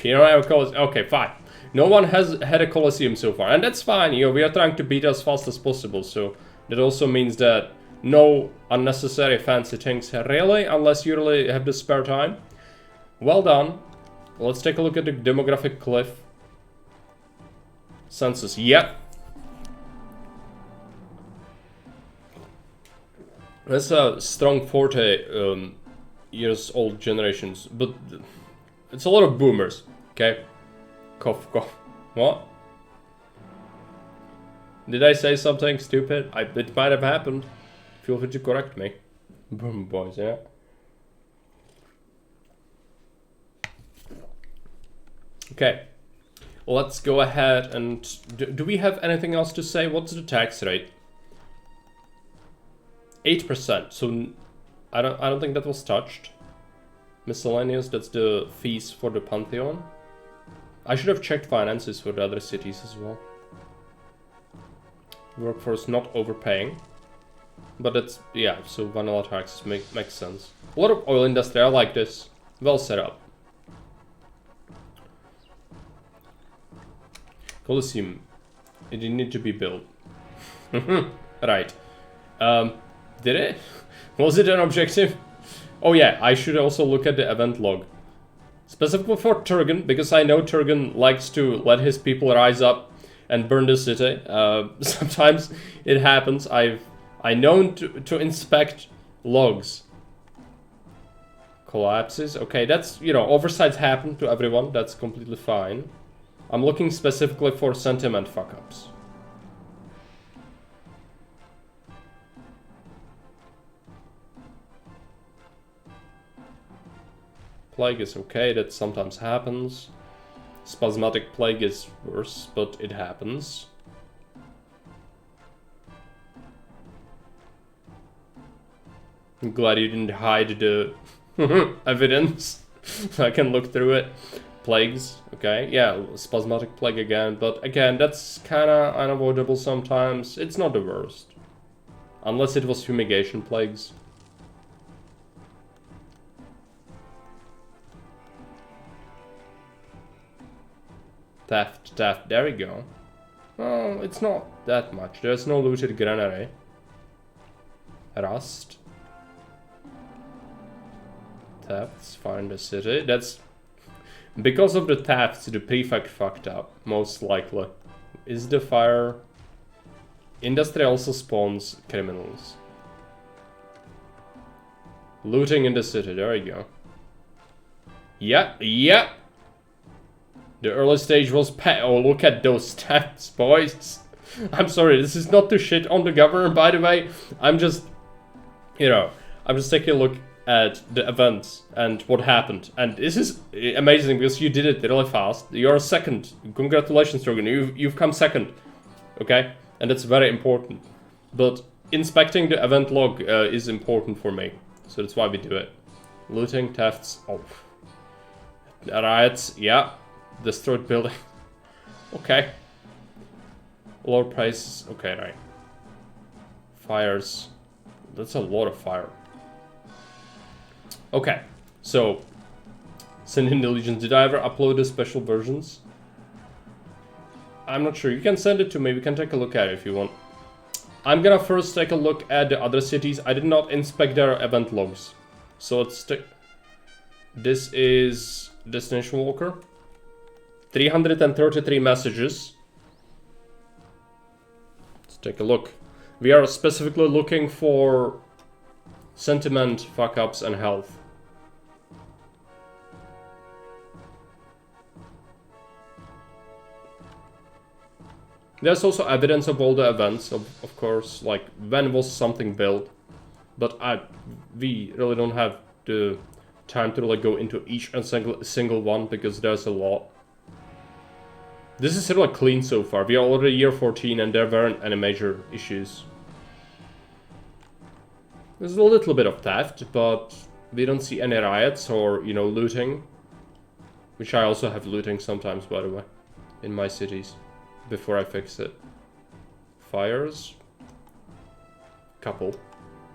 You don't have a Colosseum. Okay, fine. No one has had a Colosseum so far. And that's fine. You know, we are trying to beat as fast as possible. So that also means that no unnecessary fancy things really, unless you really have the spare time. Well done. Let's take a look at the demographic cliff. Census, yep. That's a strong 40 years old generations, but it's a lot of boomers, okay? Cough, cough. What? Did I say something stupid? It might have happened. Feel free to correct me. Boom, boys, yeah. Okay. Let's go ahead and... Do we have anything else to say? What's the tax rate? 8%. So I don't think that was touched. Miscellaneous, that's the fees for the Pantheon. I should have checked finances for the other cities as well. Workforce not overpaying. But that's, yeah, so vanilla taxes makes sense. A lot of oil industry, I like this. Well set up. Colosseum. It didn't need to be built. Right. Did it? Was it an objective? Oh yeah, I should also look at the event log. Specifically for Turgon, because I know Turgon likes to let his people rise up and burn the city. Sometimes it happens. I known to inspect logs. Collapses. Okay, that's, you know, oversights happen to everyone. That's completely fine. I'm looking specifically for sentiment fuck-ups. Plague is okay, that sometimes happens. Spasmodic plague is worse, but it happens. I'm glad you didn't hide the evidence. I can look through it. Plagues, okay, yeah, spasmodic plague again, but again, that's kinda unavoidable sometimes. It's not the worst. Unless it was fumigation plagues. Theft, there we go. Oh, it's not that much. There's no looted granary. Rust. Thefts, find the city. That's... Because of the thefts, the prefect fucked up, most likely. Is the fire... Industry also spawns criminals. Looting in the city, there you go. Yep. The early stage was oh, look at those stats, boys. I'm sorry, this is not to shit on the governor, by the way. I'm just, you know, I'm just taking a look at the events and what happened. And this is amazing because you did it really fast. You're second. Congratulations, Drogon. You've come second. Okay? And that's very important. But inspecting the event log is important for me. So that's why we do it. Looting, thefts, oh. Riots, yeah. Destroyed building. Okay. Lower prices. Okay, right. Fires. That's a lot of fire. Okay. So, send in the Legions. Did I ever upload the special versions? I'm not sure. You can send it to me. We can take a look at it if you want. I'm gonna first take a look at the other cities. I did not inspect their event logs. So let's take... This is Destination Walker. 333 messages. Let's take a look. We are specifically looking for sentiment, fuck-ups, and health. There's also evidence of all the events, of course, like when was something built. But we really don't have the time to like go into each and single one because there's a lot. This is really clean so far. We are already year 14 and there weren't any major issues. There's a little bit of theft, but we don't see any riots or, you know, looting. Which I also have looting sometimes, by the way, in my cities, before I fix it. Fires. Couple.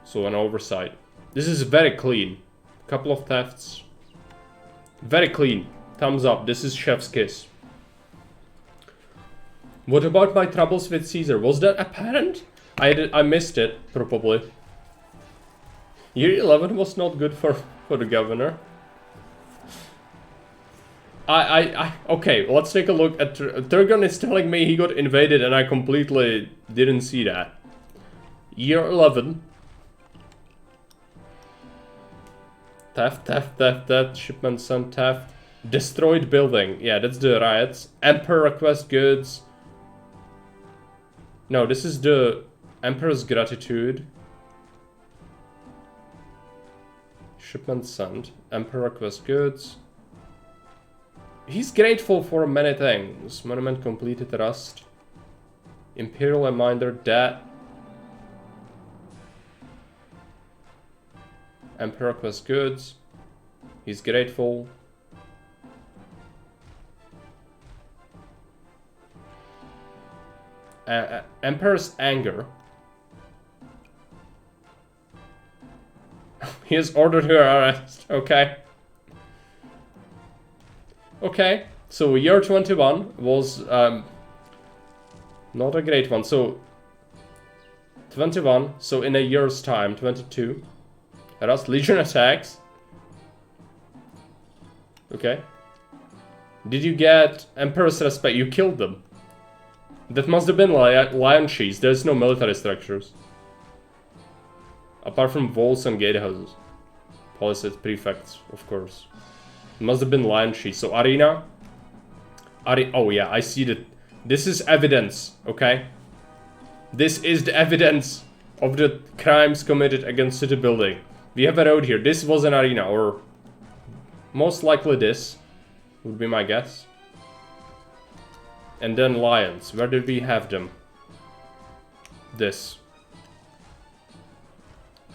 So an oversight. This is very clean. Couple of thefts. Very clean. Thumbs up. This is chef's kiss. What about my troubles with Caesar? Was that apparent? I missed it, probably. Year 11 was not good for the governor. Okay, let's take a look at... Turgon is telling me he got invaded and I completely didn't see that. Year 11. Theft, shipment sent theft. Destroyed building, yeah, that's the riots. Emperor request goods. No, this is the Emperor's gratitude. Shipment sent. Emperor request goods. He's grateful for many things. Monument completed, rust. Imperial reminder, debt. Emperor request goods. He's grateful. Emperor's anger. He has ordered her arrest. Okay. Okay. So year 21 was not a great one. So 21. So in a year's time, 22. Harassed Legion attacks. Okay. Did you get Emperor's respect? You killed them. That must have been lion cheese. There's no military structures. Apart from walls and gatehouses. Policies, prefects, of course. It must have been lion cheese. So arena. Oh yeah, I see that. This is evidence, okay? This is the evidence of the crimes committed against city building. We have a road here. This was an arena, or most likely this would be my guess. And then lions. Where did we have them? This.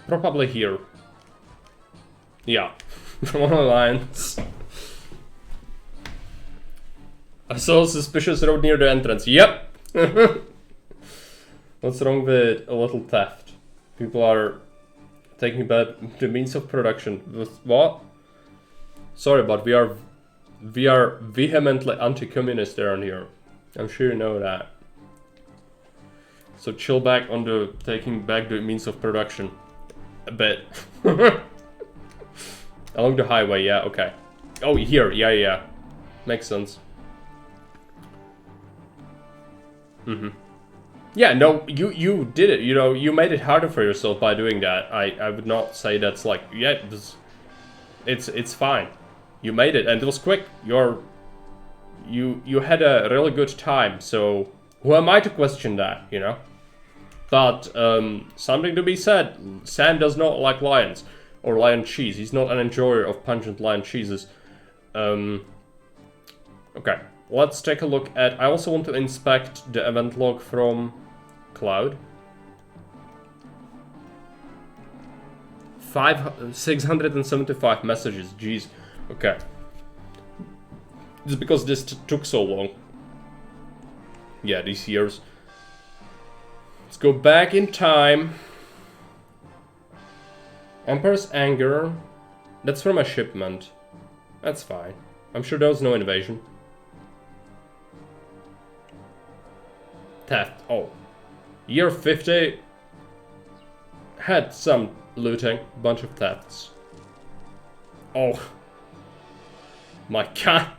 Probably here. Yeah. One of the lions. I saw a suspicious road near the entrance. Yep! What's wrong with a little theft? People are taking back the means of production. What? Sorry, but we are vehemently anti-communist around here. I'm sure you know that. So chill back on the taking back the means of production. A bit. Along the highway, yeah, okay. Oh, here, yeah. Makes sense. Yeah, no, you did it, you know, you made it harder for yourself by doing that. I would not say that's like, yeah, it's fine. You made it, and it was quick. You had a really good time, so who am I to question that, you know? But, something to be said, Sam does not like lions, or lion cheese. He's not an enjoyer of pungent lion cheeses. Okay, let's take a look at... I also want to inspect the event log from Cloud. 675 messages, jeez. Okay. It's because this took so long. Yeah, these years. Let's go back in time. Emperor's anger. That's from a shipment. That's fine. I'm sure there was no invasion. Theft. Oh. Year 50 had some looting. Bunch of thefts. Oh. My god.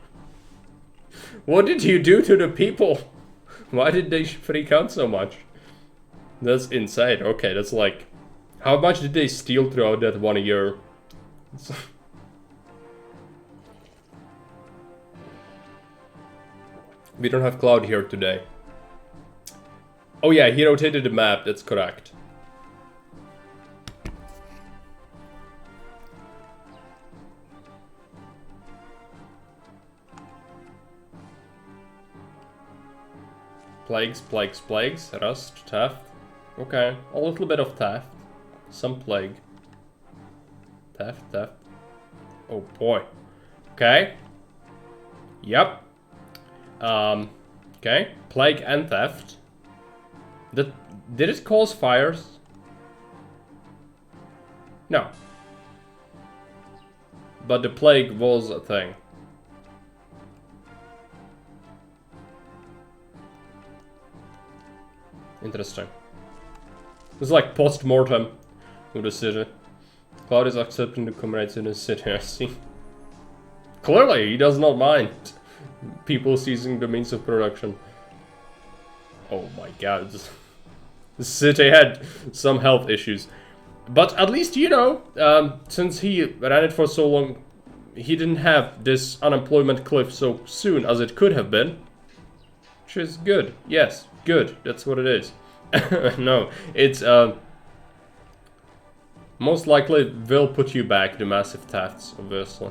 What did you do to the people? Why did they freak out so much? That's insane. Okay, that's like... How much did they steal throughout that 1 year? We don't have Cloud here today. Oh yeah, he rotated the map, that's correct. Plagues, plagues, plagues, rust, theft. Okay, a little bit of theft. Some plague. Theft, theft. Oh boy. Okay. Yep. Okay. Plague and theft. Did it cause fires? No. But the plague was a thing. Interesting. It's like post-mortem with the city. Cloud is accepting the comrades in the city, I see. Clearly, he does not mind people seizing the means of production. Oh my god, the city had some health issues. But at least, you know, since he ran it for so long, he didn't have this unemployment cliff so soon as it could have been. Which is good. Yes, good. That's what it is. No, it's, most likely will put you back, the massive thefts, obviously.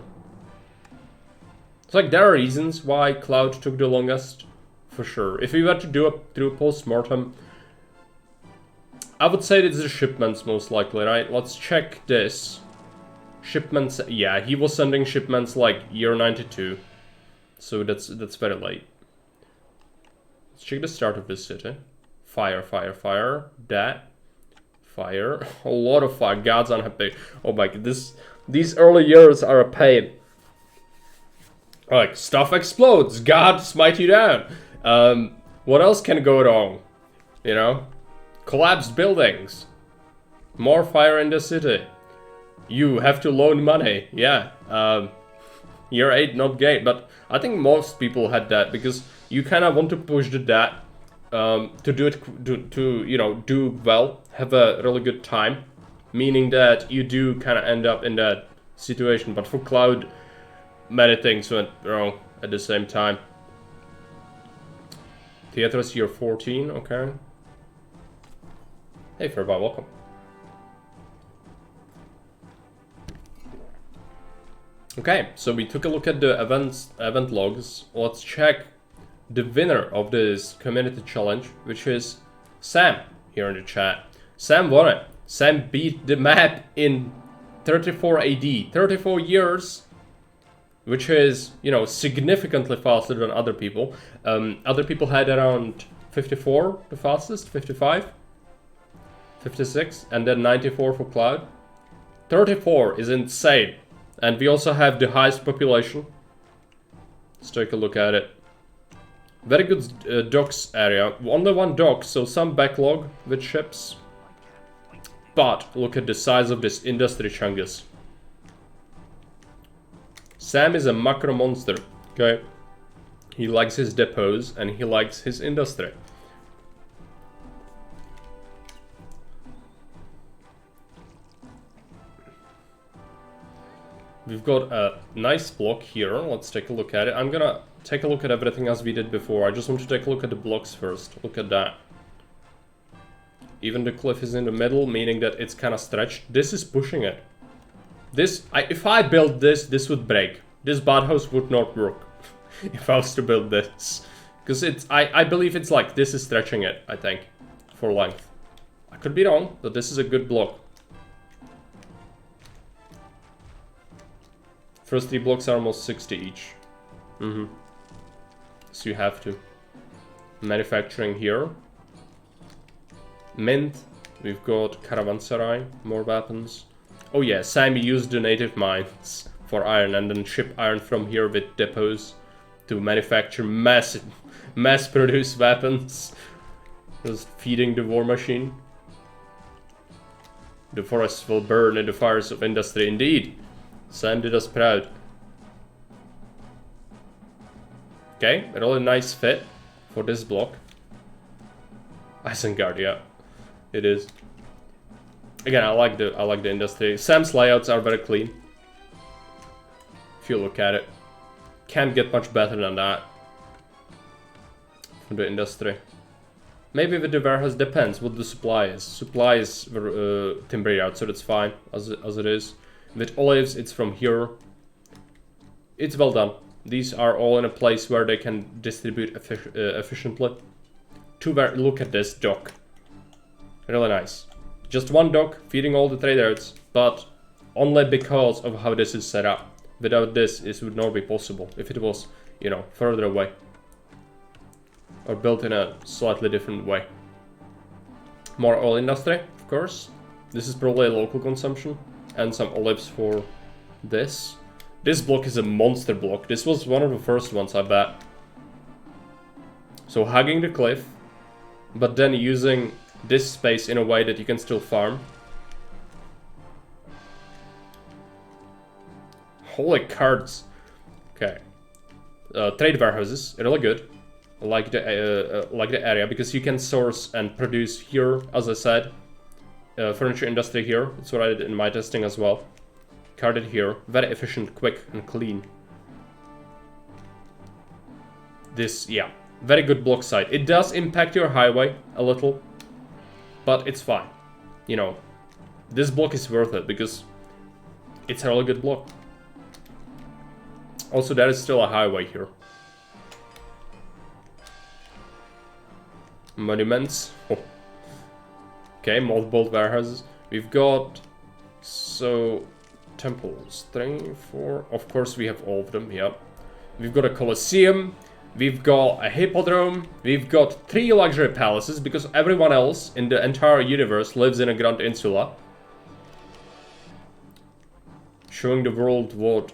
It's like, there are reasons why Cloud took the longest, for sure. If we were to do a post-mortem, I would say it's the shipments, most likely, right? Let's check this. Shipments, yeah, he was sending shipments like year 92. So that's very late. Let's check the start of this city. Fire, fire, fire. That. Fire. A lot of fire. God's unhappy. Oh my god, these early years are a pain. Like, stuff explodes. God smite you down. What else can go wrong? You know? Collapsed buildings. More fire in the city. You have to loan money. Yeah. Year 8, not great. But I think most people had that because you kind of want to push the debt to do it, to you know, do well, have a really good time. Meaning that you do kind of end up in that situation. But for Cloud, many things went wrong at the same time. Theaters year 14, okay. Hey Furby, welcome. Okay, so we took a look at the event logs. Let's check the winner of this community challenge, which is Sam here in the chat. Sam won it. Sam beat the map in 34 AD, 34 years, which is, you know, significantly faster than other people. Other people had around 54, the fastest, 55, 56, and then 94 for Cloud. 34 is insane. And we also have the highest population. Let's take a look at it. Very good docks area. Only one dock, so some backlog with ships. But look at the size of this industry, Chungus. Sam is a macro monster, okay? He likes his depots and he likes his industry. We've got a nice block here. Let's take a look at it. I'm gonna take a look at everything as we did before. I just want to take a look at the blocks first. Look at that. Even the cliff is in the middle, meaning that it's kind of stretched. This is pushing it. If I built this, this would break. This bathhouse would not work if I was to build this. Because I believe it's like, this is stretching it, I think, for length. I could be wrong, but this is a good block. First 3 blocks are almost 60 each. So you have to. Manufacturing here. Mint. We've got Caravanserai, more weapons. Oh yeah, Sam used the native mines for iron and then ship iron from here with depots to manufacture mass-produced weapons. Just feeding the war machine. The forests will burn in the fires of industry, indeed. Sam did us proud. Okay, a really nice fit for this block. Isengard, yeah, it is. Again, I like the industry. Sam's layouts are very clean. If you look at it, can't get much better than that from the industry. Maybe with the warehouse depends what the supply is. Supply is timber yard, so that's fine as it is. With olives, it's from here. It's well done. These are all in a place where they can distribute efficiently. Look at this dock. Really nice. Just one dock feeding all the trade routes, but only because of how this is set up. Without this, this would not be possible if it was, you know, further away. Or built in a slightly different way. More oil industry, of course. This is probably a local consumption. And some olives for this. This block is a monster block. This was one of the first ones, I bet. So hugging the cliff, but then using this space in a way that you can still farm. Holy cards. Okay. Trade warehouses, really good. Like the area, because you can source and produce here, as I said. Furniture industry here, that's what I did in my testing as well. Carded here, very efficient, quick and clean. This, yeah, very good block site. It does impact your highway a little, but it's fine. You know, this block is worth it because it's a really good block. Also, there is still a highway here. Monuments. Oh. Okay, mothballed warehouses. We've got, so, temples. 3, 4. Of course, we have all of them. Yep. We've got a Colosseum. We've got a Hippodrome. We've got 3 luxury palaces because everyone else in the entire universe lives in a Grand Insula. Showing the world what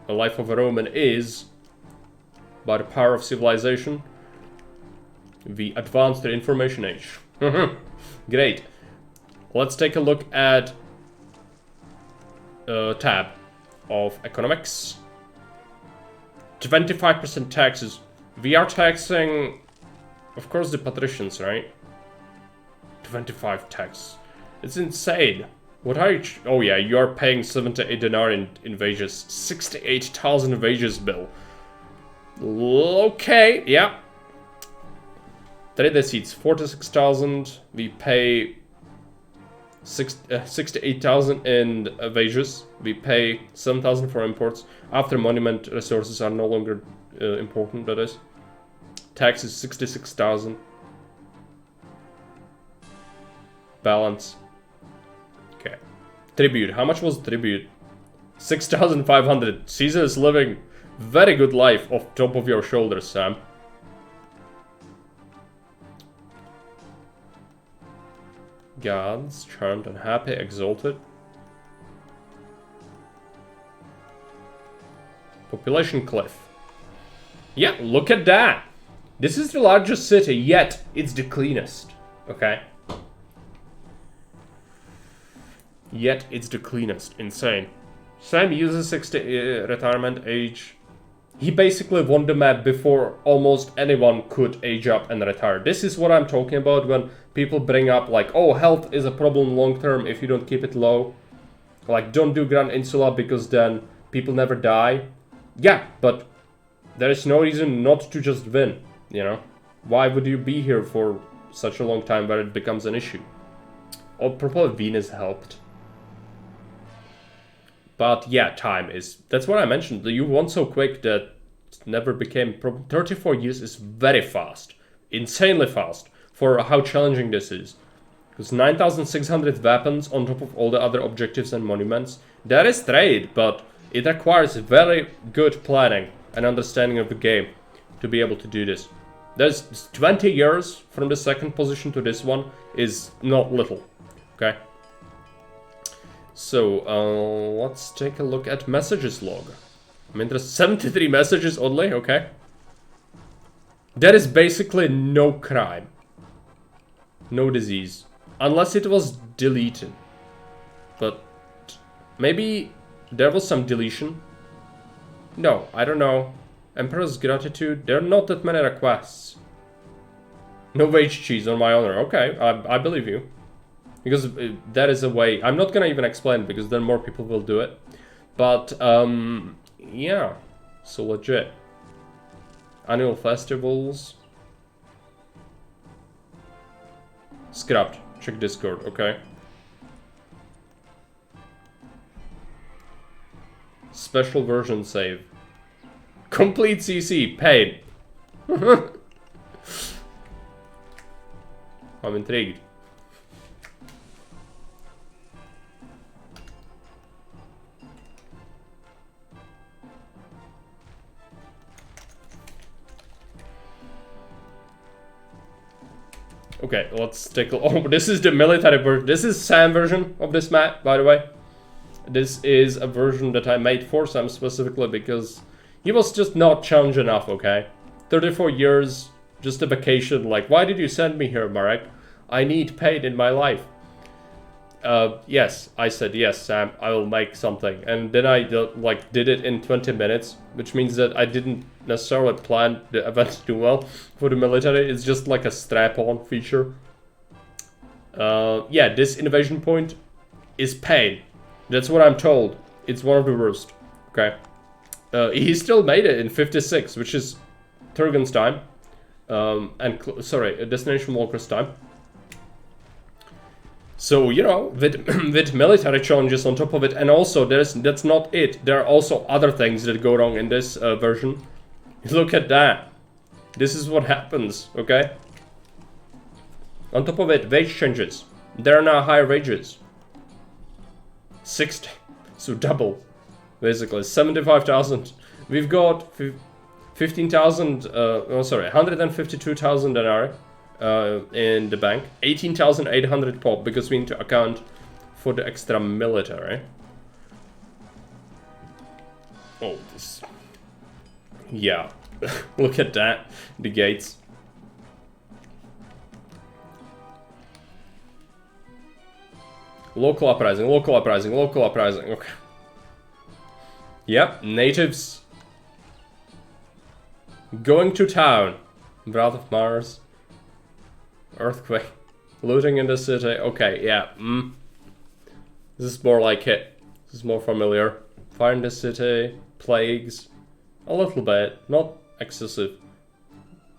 a life of a Roman is by the power of civilization. We advanced the information age. Great. Let's take a look at tab of economics. 25% taxes. We are taxing, of course, the patricians, right? 25 tax. It's insane. What are you? Oh yeah, you are paying 78 dinar in wages. 68,000 wages bill. Okay, yeah. Trade seats 46,000. We pay 68,000 in wages. We pay 7,000 for imports. After monument resources are no longer important, that is. Tax is 66,000. Balance. Okay. Tribute. How much was tribute? 6,500. Caesar is living very good life off top of your shoulders, Sam. Gods, charmed and happy, exalted. Population cliff. Yeah, look at that. This is the largest city, yet it's the cleanest. Okay? Yet it's the cleanest. Insane. Sam uses 60 retirement age. He basically won the map before almost anyone could age up and retire. This is what I'm talking about when people bring up like, oh, health is a problem long term if you don't keep it low. Like, don't do Grand Insula because then people never die. Yeah, but there is no reason not to just win, you know? Why would you be here for such a long time where it becomes an issue? Oh, probably Venus helped. But yeah, time is... That's what I mentioned. You won so quick that it never became... 34 years is very fast. Insanely fast for how challenging this is. Because 9,600 weapons on top of all the other objectives and monuments. That is trade, but it requires very good planning and understanding of the game to be able to do this. There's 20 years from the second position to this one is not little. Okay? So, let's take a look at messages log. I'm interested. 73 messages only, okay. There is basically no crime. No disease. Unless it was deleted. But maybe there was some deletion. No, I don't know. Emperor's gratitude. There are not that many requests. No wage cheese on my honor. Okay, I believe you. Because that is a way. I'm not gonna even explain because then more people will do it. But, yeah. So legit. Annual festivals. Scrapped. Check Discord, okay. Special version save. Complete CC, paid. I'm intrigued. Okay, let's take a look. Oh, this is the military version. This is Sam version of this map, by the way. This is a version that I made for Sam specifically because he was just not challenged enough, okay? 34 years, just a vacation. Like, why did you send me here, Marek? I need paid in my life. Yes, I said, yes, Sam, I will make something. And then I did it in 20 minutes, which means that I didn't necessarily plan the event too well for the military. It's just like a strap-on feature. Yeah, this invasion point is paid. That's what I'm told. It's one of the worst. Okay. He still made it in 56, which is Turgon's time. Sorry, Destination Walker's time. So, you know, with military challenges on top of it, and also that's not it. There are also other things that go wrong in this version. Look at that. This is what happens, okay? On top of it, wage changes. There are now higher wages. 60, so double, basically, 75,000. We've got 15,000, oh sorry, 152,000 denarii. In the bank, 18,800 pop because we need to account for the extra military. Oh, this. Yeah, look at that. The gates. Local uprising, local uprising, local uprising. Okay. Yep, natives going to town. Wrath of Mars. Earthquake. Looting in the city. Okay, yeah. This is more like it. This is more familiar. Fire in the city. Plagues. A little bit. Not excessive.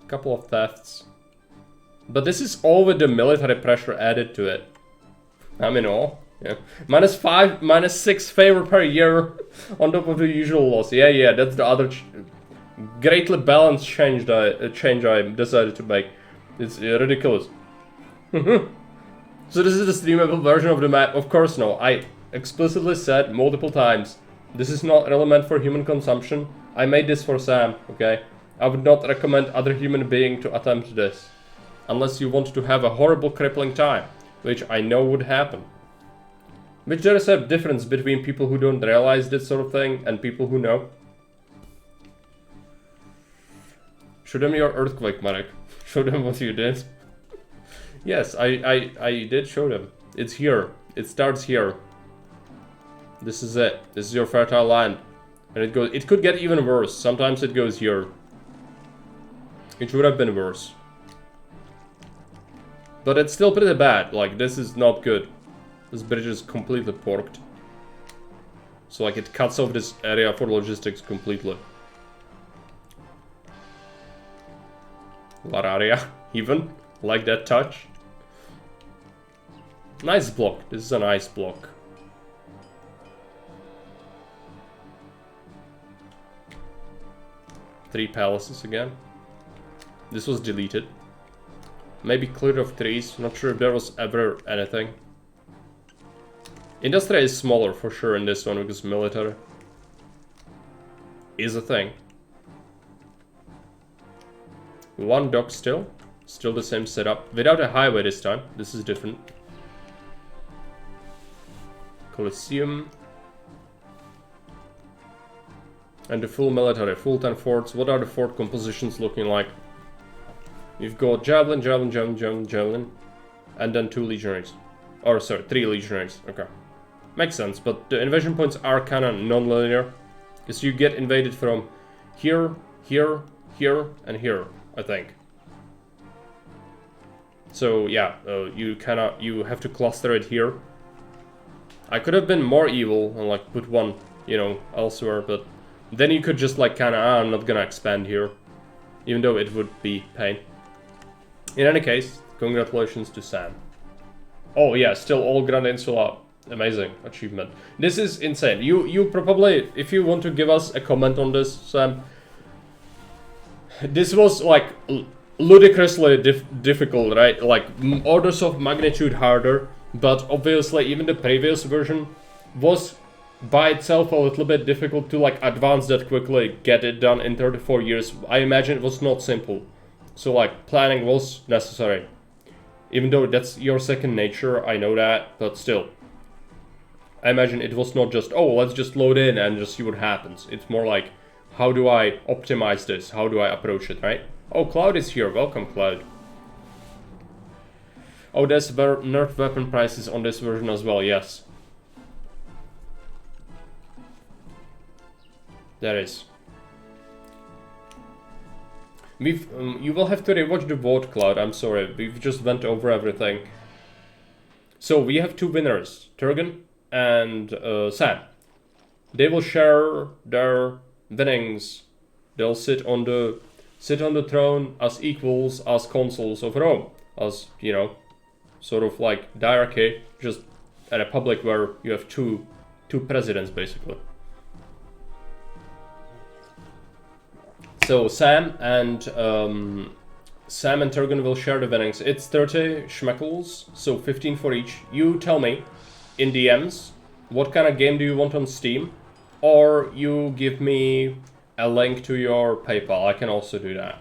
A couple of thefts. But this is all with the military pressure added to it. I'm in awe. Yeah. -5, -6 favor per year on top of the usual loss. Yeah, that's the other greatly balanced change I decided to make. It's ridiculous. So this is the streamable version of the map? Of course no. I explicitly said multiple times, this is not relevant for human consumption. I made this for Sam, okay? I would not recommend other human being to attempt this. Unless you want to have a horrible crippling time, which I know would happen. Which there is a difference between people who don't realize this sort of thing and people who know. Show them your earthquake, Marek. Show them what you did. Yes, I did show them. It's here. It starts here. This is it. This is your fertile land. And it could get even worse. Sometimes it goes here. It would have been worse. But it's still pretty bad. Like, this is not good. This bridge is completely porked. So, like, it cuts off this area for logistics completely. Lararia, even. Like that touch. Nice block. This is a nice block. Three palaces again. This was deleted. Maybe cleared of trees. Not sure if there was ever anything. Industry is smaller for sure in this one because military is a thing. One dock still. Still the same setup. Without a highway this time. This is different. Colosseum. And the full military. Full 10 forts. What are the fort compositions looking like? You've got Javelin, Javelin, Javelin, Javelin, Javelin. And then 2 legionaries. Or sorry, 3 legionaries. Okay. Makes sense, but the invasion points are kind of non-linear. Because you get invaded from here, here, here, and here, I think. So yeah, you have to cluster it here. I could have been more evil and like put one, you know, elsewhere, but then you could just like I'm not gonna expand here. Even though it would be pain. In any case, Congratulations to Sam. Oh yeah, still all Grand Insula. Amazing achievement. This is insane. You probably, if you want to give us a comment on this, Sam, this was like ludicrously difficult, right? Like orders of magnitude harder, but obviously even the previous version was by itself a little bit difficult to like advance that quickly, get it done in 34 years. I imagine it was not simple. So like planning was necessary. Even though that's your second nature, I know that, but still. I imagine it was not just, oh, let's just load in and just see what happens. It's more like, how do I optimize this? How do I approach it, right? Oh, Cloud is here. Welcome, Cloud. Oh, there's nerf weapon prices on this version as well, yes. There is. You will have to rewatch the vote, Cloud. I'm sorry. We've just went over everything. So we have two winners, Turgon and Sam. They will share their winnings. They'll sit on the throne as equals, as consuls of Rome, as you know, sort of like diarchy, just a republic where you have two presidents basically. So Sam and Turgon will share the winnings. It's 30 schmeckles, so 15 for each. You tell me in DMs what kind of game do you want on Steam, or you give me a link to your PayPal. I can also do that.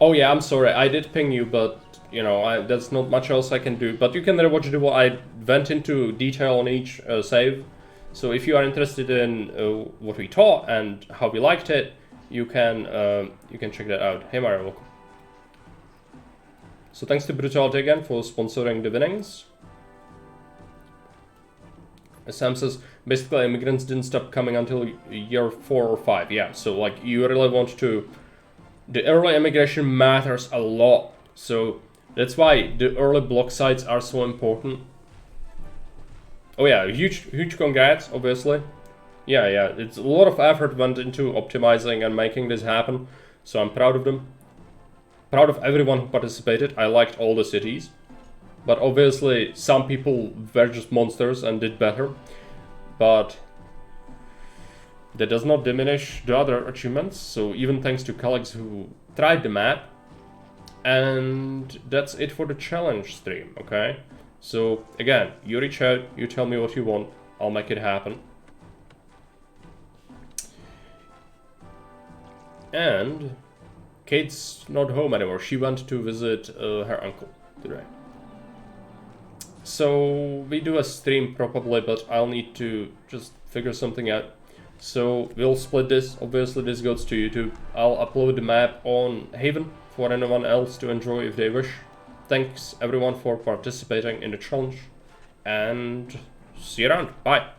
Oh yeah, I'm sorry, I did ping you, but you know, there's not much else I can do. But you can watch the I went into detail on each save. So if you are interested in what we taught and how we liked it, you can check that out. Hey Mario, welcome. So thanks to Brutality again for sponsoring the winnings. Sam says, basically immigrants didn't stop coming until year 4 or 5. Yeah, so like you really want to... The early immigration matters a lot. So that's why the early block sites are so important. Oh yeah, huge congrats, obviously. Yeah, it's a lot of effort went into optimizing and making this happen. So I'm proud of them. Proud of everyone who participated. I liked all the cities. But obviously some people were just monsters and did better. But that does not diminish the other achievements. So even thanks to colleagues who tried the map. And that's it for the challenge stream, okay? So again, you reach out, you tell me what you want, I'll make it happen. And Kate's not home anymore. She went to visit her uncle today. So we do a stream probably, but I'll need to just figure something out. So we'll split this. Obviously this goes to YouTube. I'll upload the map on Haven for anyone else to enjoy if they wish. Thanks everyone for participating in the challenge, and see you around. Bye.